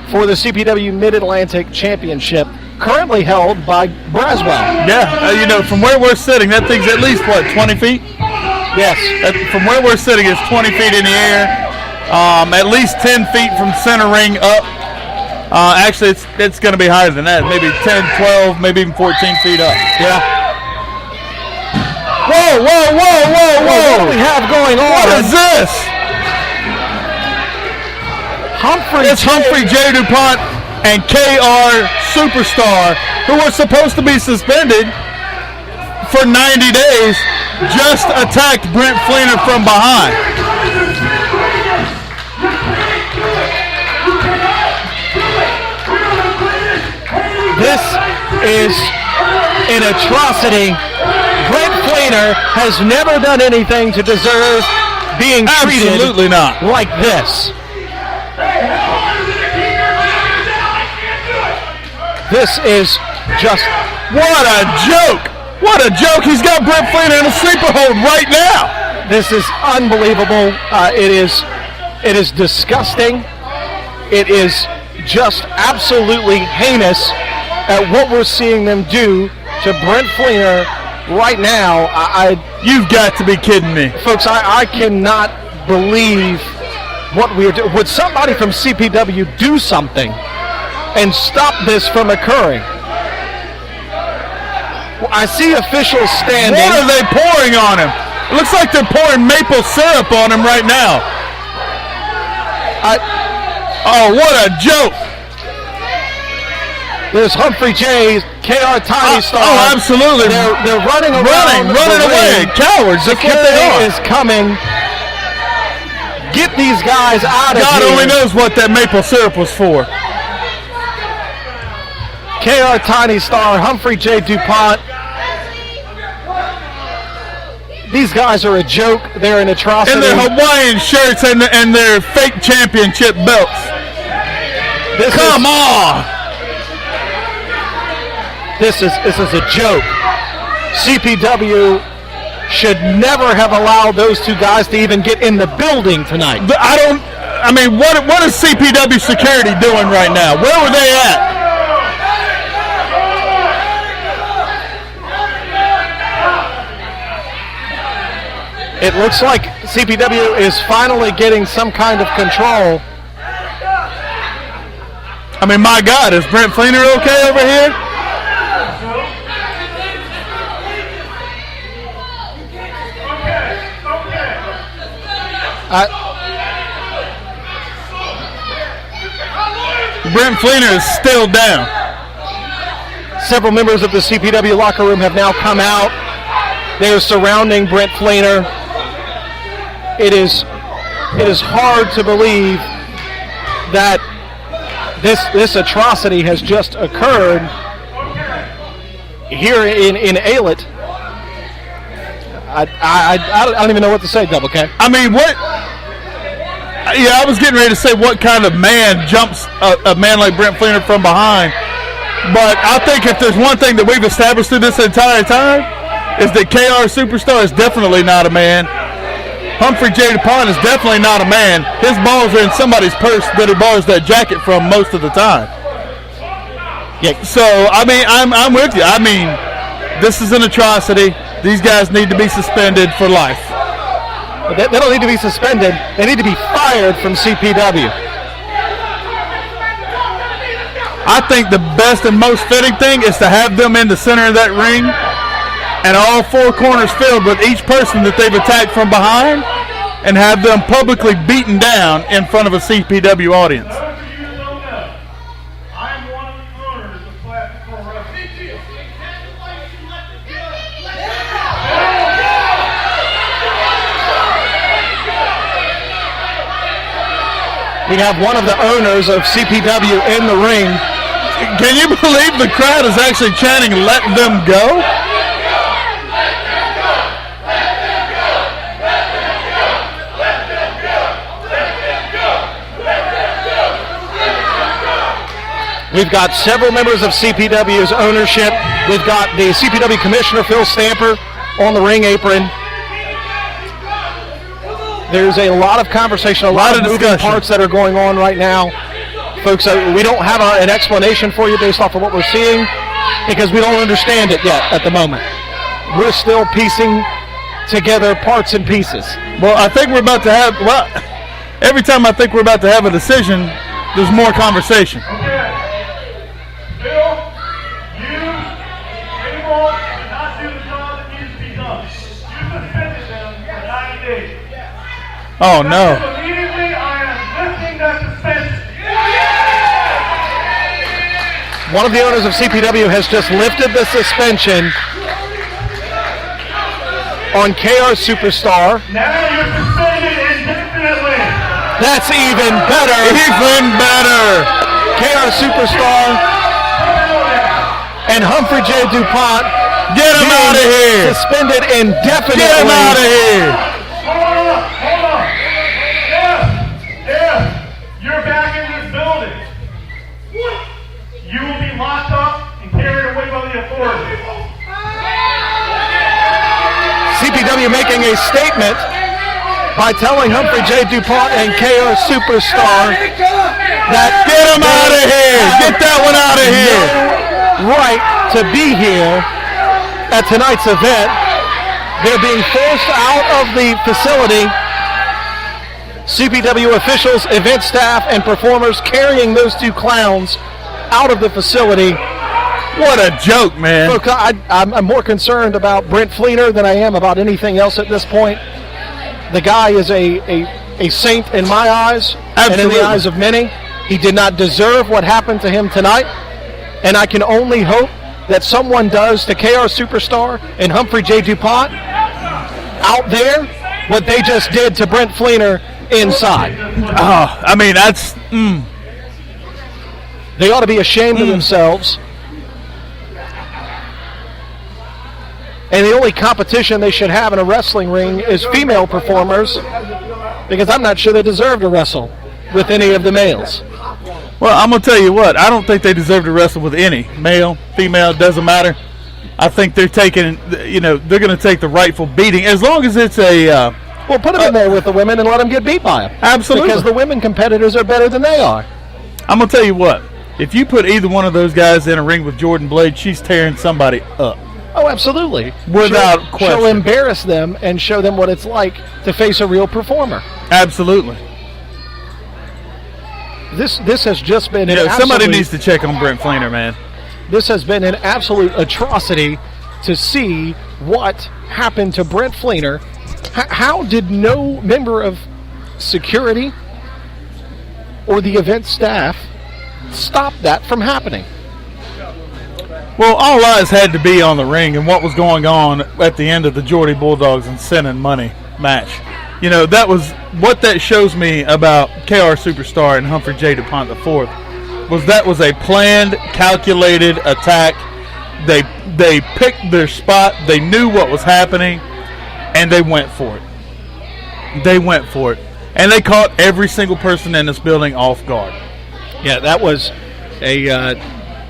for the CPW Mid-Atlantic Championship, currently held by Braswell. Yeah, from where we're sitting, that thing's at least, 20 feet? Yes. From where we're sitting, it's 20 feet in the air. At least 10 feet from center ring up. Actually, it's going to be higher than that. Maybe 10, 12, maybe even 14 feet up. Yeah. Whoa! What do we have going on? What is this? It's Humphrey J. DuPont and KR Superstar, who were supposed to be suspended for 90 days, just attacked Brent Fleener from behind. This is an atrocity. Brent Fleener has never done anything to deserve being treated Absolutely not. like this. This is just... What a joke! What a joke! He's got Brent Fleener in a sleeper hold right now. This is unbelievable. It is disgusting. It is just absolutely heinous at what we're seeing them do to Brent Fleener right now. You've got to be kidding me. Folks, I cannot believe what we're doing. Would somebody from CPW do something and stop this from occurring? I see officials standing. What are they pouring on him? It looks like they're pouring maple syrup on him right now. Oh, what a joke. There's Humphrey J, KR Tiny Star. Oh, absolutely. They're running around. Running away. Cowards. That's what they are. Security is coming. Get these guys out of here. God only knows what that maple syrup was for. KR Tiny Star, Humphrey J. DuPont. These guys are a joke. They're an atrocity. And their Hawaiian shirts and their fake championship belts. Come on. This is a joke. CPW should never have allowed those two guys to even get in the building tonight. What is CPW security doing right now? Where were they at? It looks like CPW is finally getting some kind of control. My God, is Brent Fleener okay over here? Brent Fleener is still down. Several members of the CPW locker room have now come out. They're surrounding Brent Fleener. It is hard to believe that this atrocity has just occurred here in Aylett. I don't even know what to say, Double K. What? Yeah, I was getting ready to say what kind of man jumps a man like Brent Fleener from behind But I think if there's one thing that we've established through this entire time is that KR Superstar is definitely not a man. Humphrey J. DuPont is definitely not a man. His balls are in somebody's purse that he borrows that jacket from most of the time. Yeah. So, I mean, I'm with you. I mean, this is an atrocity. These guys need to be suspended for life. They don't need to be suspended. They need to be fired from CPW. I think the best and most fitting thing is to have them in the center of that ring and all four corners filled with each person that they've attacked from behind and have them publicly beaten down in front of a CPW audience. We have one of the owners of CPW in the ring. Can you believe the crowd is actually chanting, "Let them go"? We've got several members of CPW's ownership. We've got the CPW Commissioner, Phil Stamper, on the ring apron. There's a lot of conversation, a lot of moving parts that are going on right now. Folks, we don't have an explanation for you based off of what we're seeing because we don't understand it yet at the moment. We're still piecing together parts and pieces. Well, I think we're about to have, every time I think we're about to have a decision, there's more conversation. Oh, no. Immediately, I am lifting that suspension. One of the owners of CPW has just lifted the suspension on KR Superstar. Now you're suspended indefinitely. That's even better. Even better. KR Superstar and Humphrey J. DuPont. Get him out of here. Suspended indefinitely. Get him out of here. Hold on. If you're back in this building, you will be locked up and carried away by the authorities. CPW making a statement by telling Humphrey J. DuPont and KR Superstar that get him out of here. Get that one out of here. No right to be here at tonight's event. They're being forced out of the facility. CPW officials, event staff, and performers carrying those two clowns out of the facility. What a joke, man. Look, I'm more concerned about Brent Fleener than I am about anything else at this point. The guy is a saint in my eyes. Absolutely. And in the eyes of many. He did not deserve what happened to him tonight. And I can only hope that someone does to KR Superstar and Humphrey J. DuPont out there what they just did to Brent Fleener inside. Oh, I mean, that's... They ought to be ashamed of themselves. And the only competition they should have in a wrestling ring is female performers, because I'm not sure they deserve to wrestle with any of the males. Well, I'm going to tell you what. I don't think they deserve to wrestle with any. Male, female, doesn't matter. I think they're taking, they're going to take the rightful beating as long as it's a... well, put them in there with the women and let them get beat by them. Absolutely. Because the women competitors are better than they are. I'm going to tell you what. If you put either one of those guys in a ring with Jordan Blade, she's tearing somebody up. Oh, absolutely. Without question. She'll embarrass them and show them what it's like to face a real performer. Absolutely. This has just been an absolute... Somebody needs to check on Brent Fleener, man. This has been an absolute atrocity to see what happened to Brent Fleener. How did no member of security or the event staff stop that from happening? Well, all eyes had to be on the ring and what was going on at the end of the Geordie Bulldogs and Sin and Money match. That was what that shows me about KR Superstar and Humphrey J. DuPont IV. That was a planned, calculated attack. They picked their spot. They knew what was happening, and they went for it. And they caught every single person in this building off guard. Yeah, that was a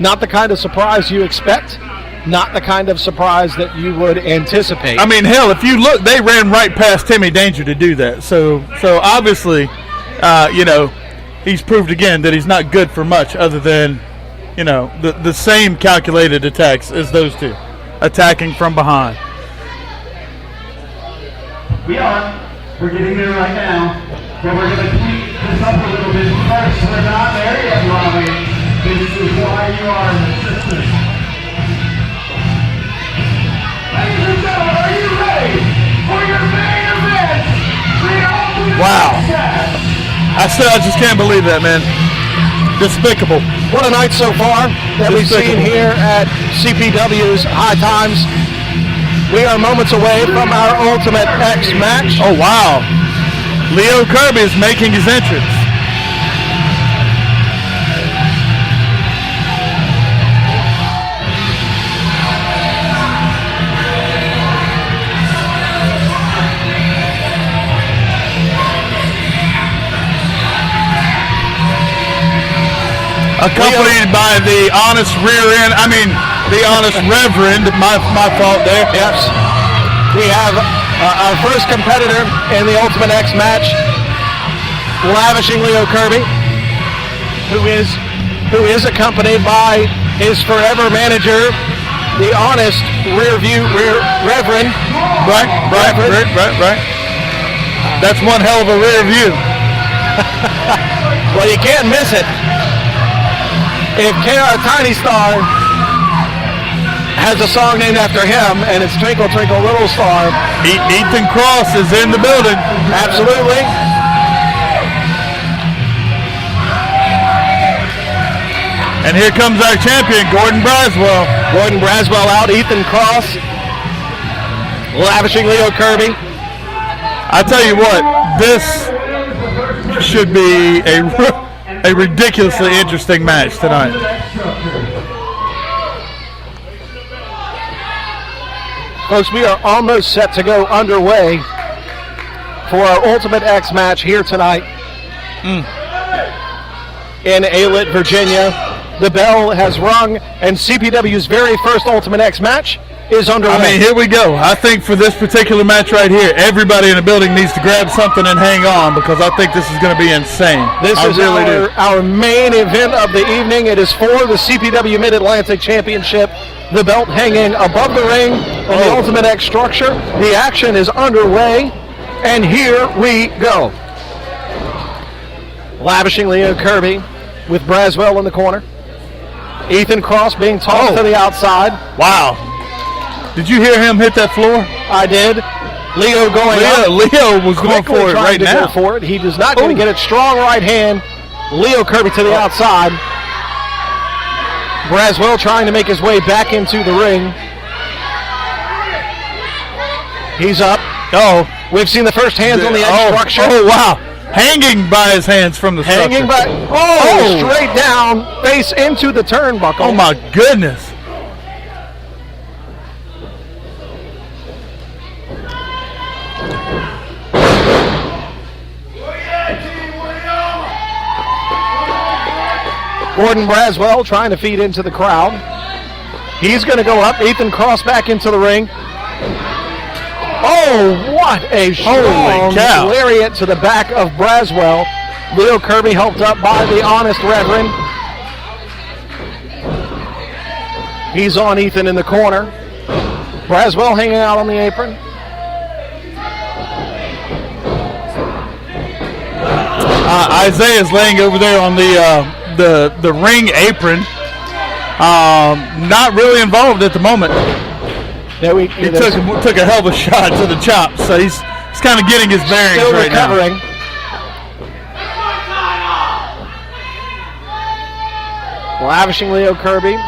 Not the kind of surprise you expect, not the kind of surprise that you would anticipate. I mean, hell, if you look, they ran right past Timmy Danger to do that. So obviously, he's proved again that he's not good for much other than, the same calculated attacks as those two, attacking from behind. We're getting there right now, but we're going to tweak this up a little bit first. We're not there yet, Robbie. This is why you are an assistant. Ladies and gentlemen, are you ready for your main event? Wow. I just can't believe that, man. Despicable. What a night so far that we've seen here at CPW's High Times. We are moments away from our Ultimate X match. Oh, wow. Leo Kirby is making his entrance. Accompanied by the honest the honest reverend, my fault there. Yes. We have our first competitor in the Ultimate X match, Lavishing Leo Kirby, who is accompanied by his forever manager, the honest reverend. Right. That's one hell of a rear view. Well, you can't miss it. If KR Tiny Star has a song named after him, and it's Twinkle Twinkle Little Star. Ethan Cross is in the building. Absolutely. And here comes our champion, Gordon Braswell. Gordon Braswell out, Ethan Cross, Lavishing Leo Kirby. I tell you what, this should be a ridiculously interesting match tonight. Folks, we are almost set to go underway for our Ultimate X match here tonight in Aylett, Virginia. The bell has rung, and CPW's very first Ultimate X match is underway. I mean, here we go. I think for this particular match right here, everybody in the building needs to grab something and hang on, because I think this is going to be insane. This is our main event of the evening. It is for the CPW Mid-Atlantic Championship. The belt hanging above the ring in the Ultimate X structure. The action is underway, and here we go. Lavishing Leo Kirby with Braswell in the corner. Ethan Cross being tossed to the outside. Wow. Did you hear him hit that floor? I did. Leo going up. Leo was going for it right now. Go for it. He does not going to get it. Strong right hand. Leo Kirby to the outside. Braswell trying to make his way back into the ring. He's up. We've seen the first hands on the X structure. Oh, wow. Hanging by his hands from the structure. Hanging by. Straight down, face into the turnbuckle. Oh, my goodness. Gordon Braswell trying to feed into the crowd. He's going to go up. Ethan Cross back into the ring. Oh, what a strong lariat to the back of Braswell. Leo Kirby helped up by the honest reverend. He's on Ethan in the corner. Braswell hanging out on the apron. Isaiah's laying over there on the ring apron. Not really involved at the moment. He took a hell of a shot to the chops, so he's kind of getting his bearings still right recovering. now. Lavishing Leo Kirby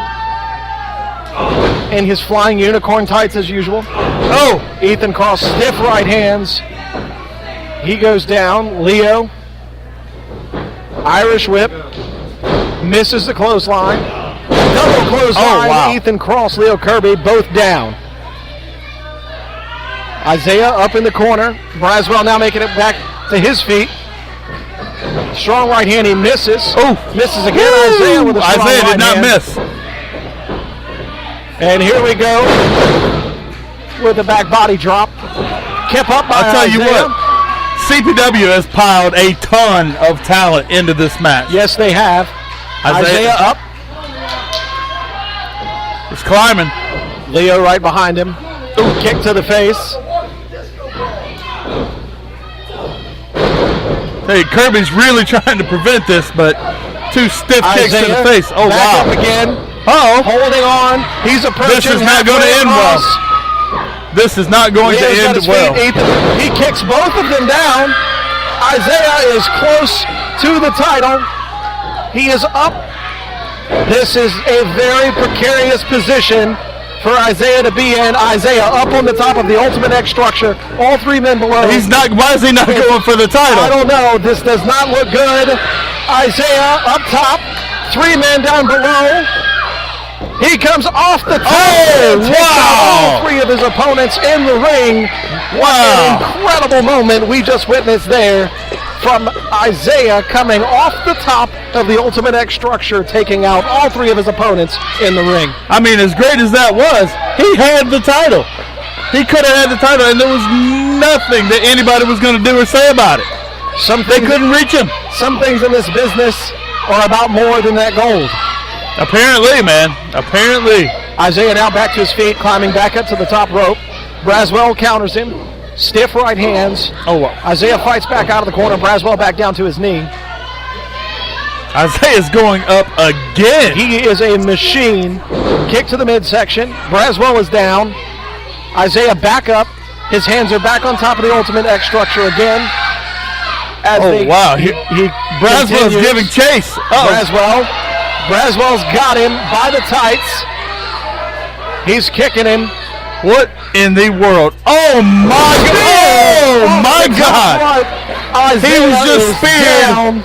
in his flying unicorn tights as usual. Ethan Cross, stiff right hands. He goes down. Leo, Irish whip, misses the clothesline. Double clothesline. Ethan Cross, Leo Kirby, both down. Isaiah up in the corner. Braswell now making it back to his feet. Strong right hand, he misses. Misses again. Isaiah with a strong Isaiah right did not hand. miss. And here we go with the back body drop. Kept up by I'll tell you Isaiah. what, CPW has piled a ton of talent into this match. Yes, they have. Isaiah up. He's climbing. Leo right behind him. Ooh, kick to the face. Hey, Kirby's really trying to prevent this, but 2 stiff kicks to the face. Oh, back wow. up again. Uh-oh. Holding on. He's approaching. This is not going to end well. This is not going to end well. He kicks both of them down. Isaiah is close to the title. He is up. This is a very precarious position for Isaiah to be in. Isaiah up on the top of the Ultimate X structure. All 3 men below. He's not. Why is he not going for the title? I don't know. This does not look good. Isaiah up top. 3 men down below. He comes off the top. Oh, and takes out all wow. 3 of his opponents in the ring. Wow. What an incredible moment we just witnessed there from Isaiah coming off the top of the Ultimate X structure, taking out all 3 of his opponents in the ring. I mean, as great as that was, he had the title. He could have had the title, and there was nothing that anybody was going to do or say about it. They couldn't reach him. Some things in this business are about more than that gold. Apparently, man. Apparently. Isaiah now back to his feet, climbing back up to the top rope. Braswell counters him. Stiff right hands. Oh, wow. Isaiah fights back out of the corner. Braswell back down to his knee. Isaiah's going up again. He is a machine. Kick to the midsection. Braswell is down. Isaiah back up. His hands are back on top of the Ultimate X structure again. Wow. Braswell's continues. giving chase. Braswell's got him by the tights. He's kicking him. What in the world? Oh, my God. Oh, my God. He was just speared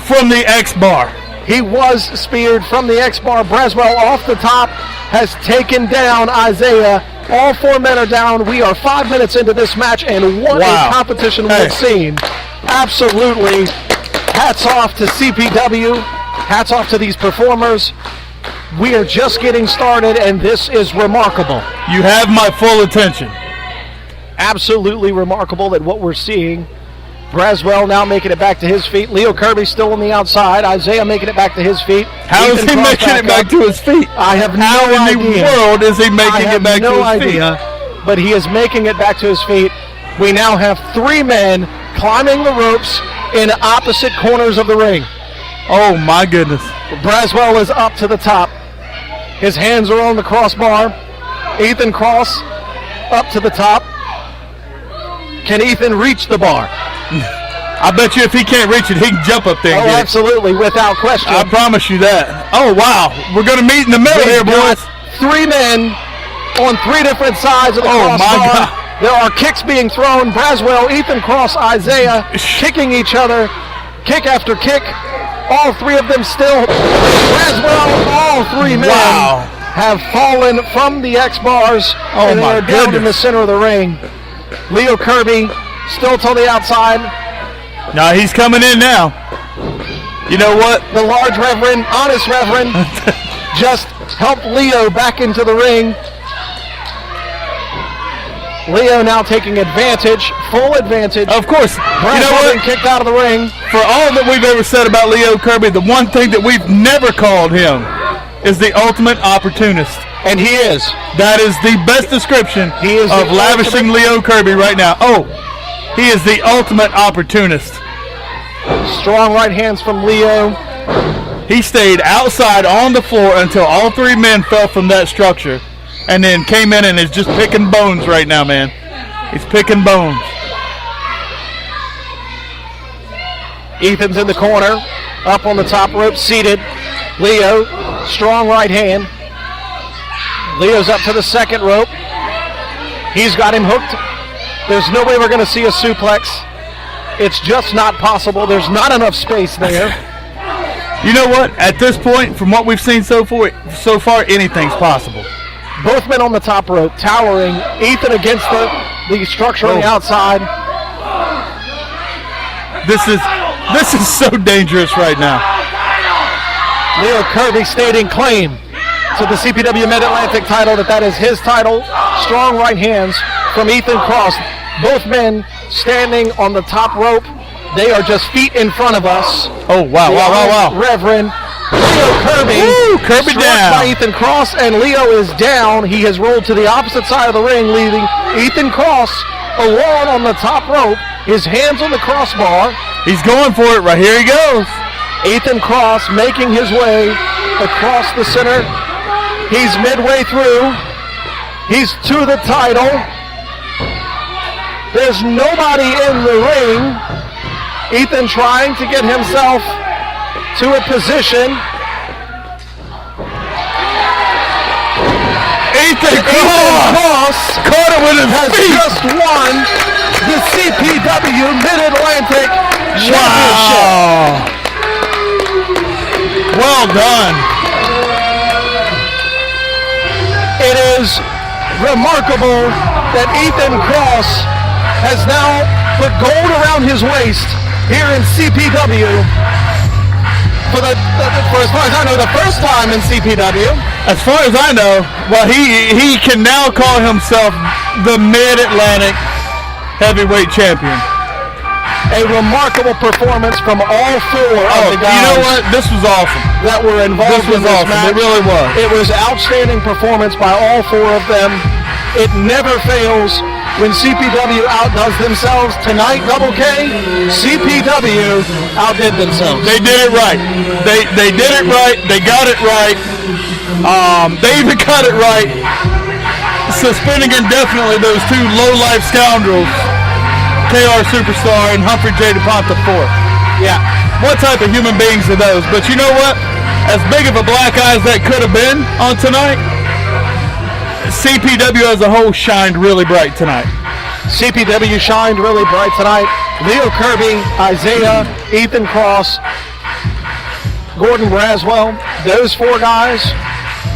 from the X bar. He was speared from the X bar. Braswell off the top has taken down Isaiah. All 4 men are down. We are 5 minutes into this match, and what a competition we've seen. Absolutely. Hats off to CPW. Hats off to these performers. We are just getting started, and this is remarkable. You have my full attention. Absolutely remarkable at what we're seeing. Braswell now making it back to his feet. Leo Kirby still on the outside. Isaiah making it baking to his feet. How is he making it back to his feet? I have no idea. How in the world is he making it back to his idea, feet? But he is making it back to his feet. We now have 3 men climbing the ropes in opposite corners of the ring. Oh, my goodness. Braswell is up to the top. His hands are on the crossbar. Ethan Cross up to the top. Can Ethan reach the bar? I bet you if he can't reach it, he can jump up there and get absolutely, without question. I promise you that. Oh, wow. We're going to meet in the middle here, boys. 3 men on 3 different sides of the crossbar. My God. There are kicks being thrown. Braswell, Ethan Cross, Isaiah kicking each other. Kick after kick. All 3 of them still. Braswell, all 3 men have fallen from the X bars. Oh, and my they're down in the goodness. center of the ring. Leo Kirby still to the outside. No, he's coming in now. You know what? The large reverend, honest reverend, just helped Leo back into the ring. Leo now taking advantage, full advantage. Of course. You know what? Kicked out of the ring. For all that we've ever said about Leo Kirby, the one thing that we've never called him is the ultimate opportunist. And he is. That is the best description of lavishing Leo Kirby right now. Oh, he is the ultimate opportunist. Strong right hands from Leo. He stayed outside on the floor until all 3 men fell from that structure, and then came in and is just picking bones right now, man. He's picking bones. Ethan's in the corner, up on the top rope, seated. Leo, strong right hand. Leo's up to the second rope. He's got him hooked. There's no way we're going to see a suplex. It's just not possible. There's not enough space there. You know what? At this point, from what we've seen so far, anything's possible. Both men on the top rope, towering. Ethan against the structure on the outside. This is so dangerous right now. Leo Kirby stating claim. to the CPW Mid-Atlantic title, that is his title. Strong right hands from Ethan Cross. Both men standing on the top rope. They are just feet in front of us. Oh, wow, wow. Reverend Leo Kirby. Woo, Kirby struck down. by Ethan Cross, and Leo is down. He has rolled to the opposite side of the ring, leaving Ethan Cross alone on the top rope. His hands on the crossbar. He's going for it. Right here he goes. Ethan Cross making his way across the center. He's midway through. He's to the title. There's nobody in the ring. Ethan trying to get himself to a position. Ethan Cross caught it with his has feet. Just won the CPW Mid-Atlantic Championship. Wow. Well done. It is remarkable that Ethan Cross has now put gold around his waist here in CPW for as far as I know, the first time in CPW. As far as I know, well, he can now call himself the Mid-Atlantic Heavyweight Champion. A remarkable performance from all four of the guys. You know what? This was awesome. That were involved in this match. It really was. It was outstanding performance by all four of them. It never fails when CPW outdoes themselves. Tonight, Double K, CPW outdid themselves. They did it right. They did it right. They got it right. They even got it right suspending indefinitely those two low-life scoundrels, KR Superstar and Humphrey J. DuPont IV. Yeah. What type of human beings are those? But you know what? As big of a black eye as that could have been on tonight, CPW as a whole shined really bright tonight. CPW shined really bright tonight. Leo Kirby, Isaiah, Ethan Cross, Gordon Braswell, those four guys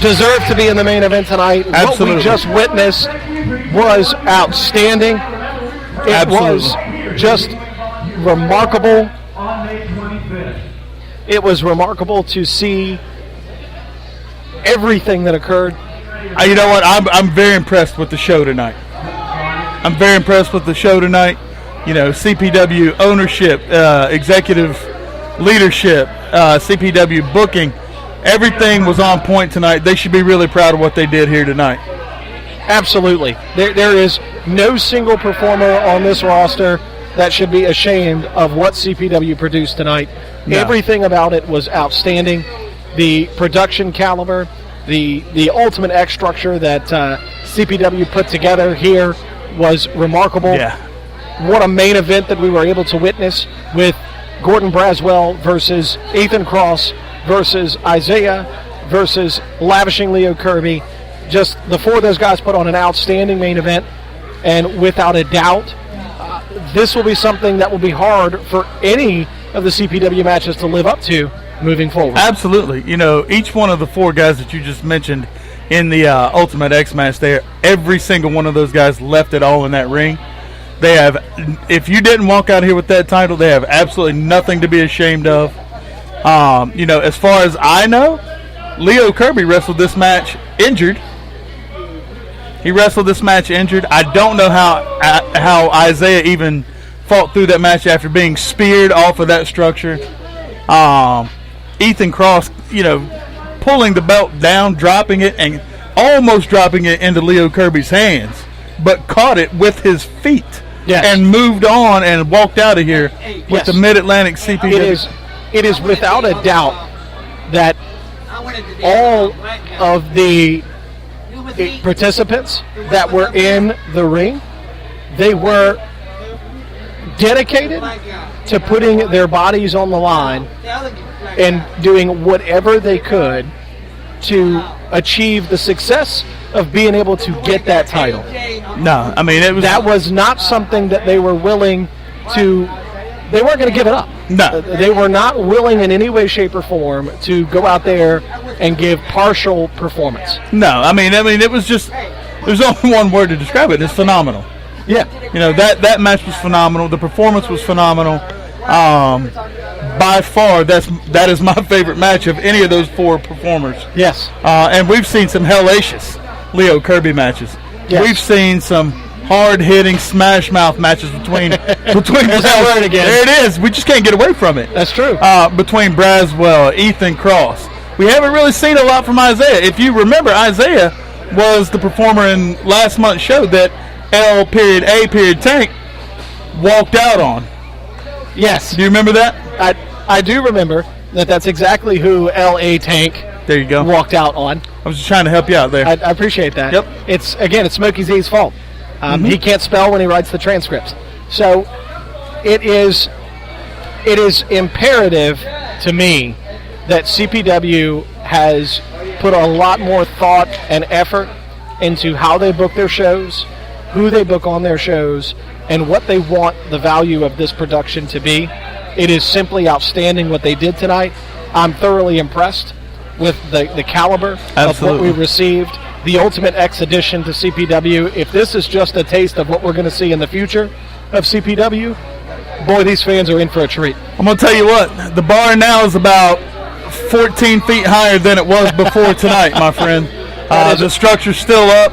deserve to be in the main event tonight. Absolutely. What we just witnessed was outstanding. It was just remarkable. It was remarkable to see everything that occurred. You know what? I'm very impressed with the show tonight. I'm very impressed with the show tonight. You know, CPW ownership, executive leadership, CPW booking, everything was on point tonight. They should be really proud of what they did here tonight. Absolutely. There is no single performer on this roster that should be ashamed of what CPW produced tonight. No. Everything about it was outstanding. The production caliber, the ultimate X structure that CPW put together here was remarkable. Yeah. What a main event that we were able to witness with Gordon Braswell versus Ethan Cross versus Isaiah versus Lavishing Leo Kirby. Just the four of those guys put on an outstanding main event, and without a doubt, this will be something that will be hard for any of the CPW matches to live up to moving forward. Absolutely. You know, each one of the four guys that you just mentioned in the Ultimate X match there, every single one of those guys left it all in that ring. They have, if you didn't walk out here with that title, they have absolutely nothing to be ashamed of. You know, as far as I know, Leo Kirby wrestled this match injured. He wrestled this match injured. I don't know how Isaiah even fought through that match after being speared off of that structure. Ethan Cross, you know, pulling the belt down, dropping it, and almost dropping it into Leo Kirby's hands, but caught it with his feet. Yes. And moved on and walked out of here with the Mid-Atlantic CPW. It is without a doubt that all of the participants that were in the ring, they were dedicated to putting their bodies on the line and doing whatever they could to achieve the success of being able to get that title. No, I mean, that was not something that they were willing to. They weren't going to give it up. No, they were not willing in any way, shape, or form to go out there and give partial performance. No, I mean, it was just. There's only one word to describe it. It's phenomenal. Yeah. You know, that match was phenomenal. The performance was phenomenal. by far, that is my favorite match of any of those 4 performers. Yes. And we've seen some hellacious Leo Kirby matches. Yes. We've seen some hard-hitting smash mouth matches between There's that word again. There it is. We just can't get away from it. That's true. Between Braswell, Ethan Cross. We haven't really seen a lot from Isaiah. If you remember, Isaiah was the performer in last month's show that L.A. Tank walked out on. Yes. Do you remember that? I do remember that. That's exactly who L.A. Tank There you go. walked out on. I was just trying to help you out there. I appreciate that. Yep. It's Smokey Z's fault. He can't spell when he writes the transcripts. So it is imperative to me that CPW has put a lot more thought and effort into how they book their shows, who they book on their shows, and what they want the value of this production to be. It is simply outstanding what they did tonight. I'm thoroughly impressed with the caliber of what we received. The Ultimate X addition to CPW. If this is just a taste of what we're going to see in the future of CPW, boy, these fans are in for a treat. I'm going to tell you what, the bar now is about 14 feet higher than it was before tonight, my friend. The structure's still up.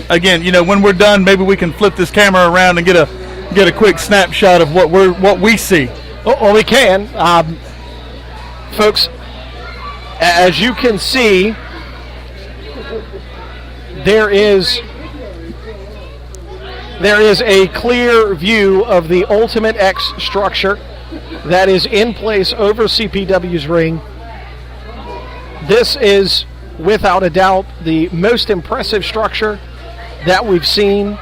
Again, when we're done, maybe we can flip this camera around and get a quick snapshot of what we see. Well, we can. Folks, as you can see, there is a clear view of the Ultimate X structure that is in place over CPW's ring. This is, without a doubt, the most impressive structure that we've seen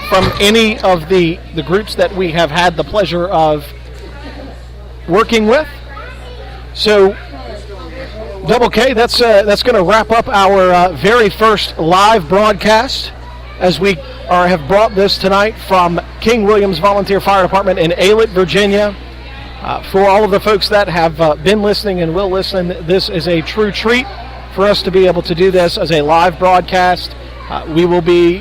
from any of the groups that we have had the pleasure of working with. So, Double K, that's going to wrap up our very first live broadcast as we have brought this tonight from King Williams Volunteer Fire Department in Aylett, Virginia. For all of the folks that have been listening and will listen, this is a true treat for us to be able to do this as a live broadcast. We will be,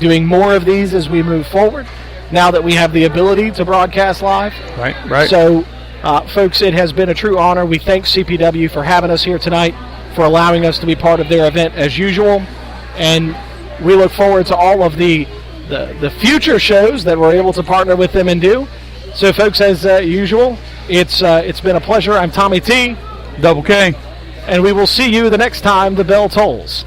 doing more of these as we move forward, now that we have the ability to broadcast live. Right. So, folks, it has been a true honor. We thank CPW for having us here tonight, for allowing us to be part of their event as usual, and we look forward to all of the future shows that we're able to partner with them and do. So, folks, as usual, it's been a pleasure. I'm Tommy T. Double K. And we will see you the next time the bell tolls.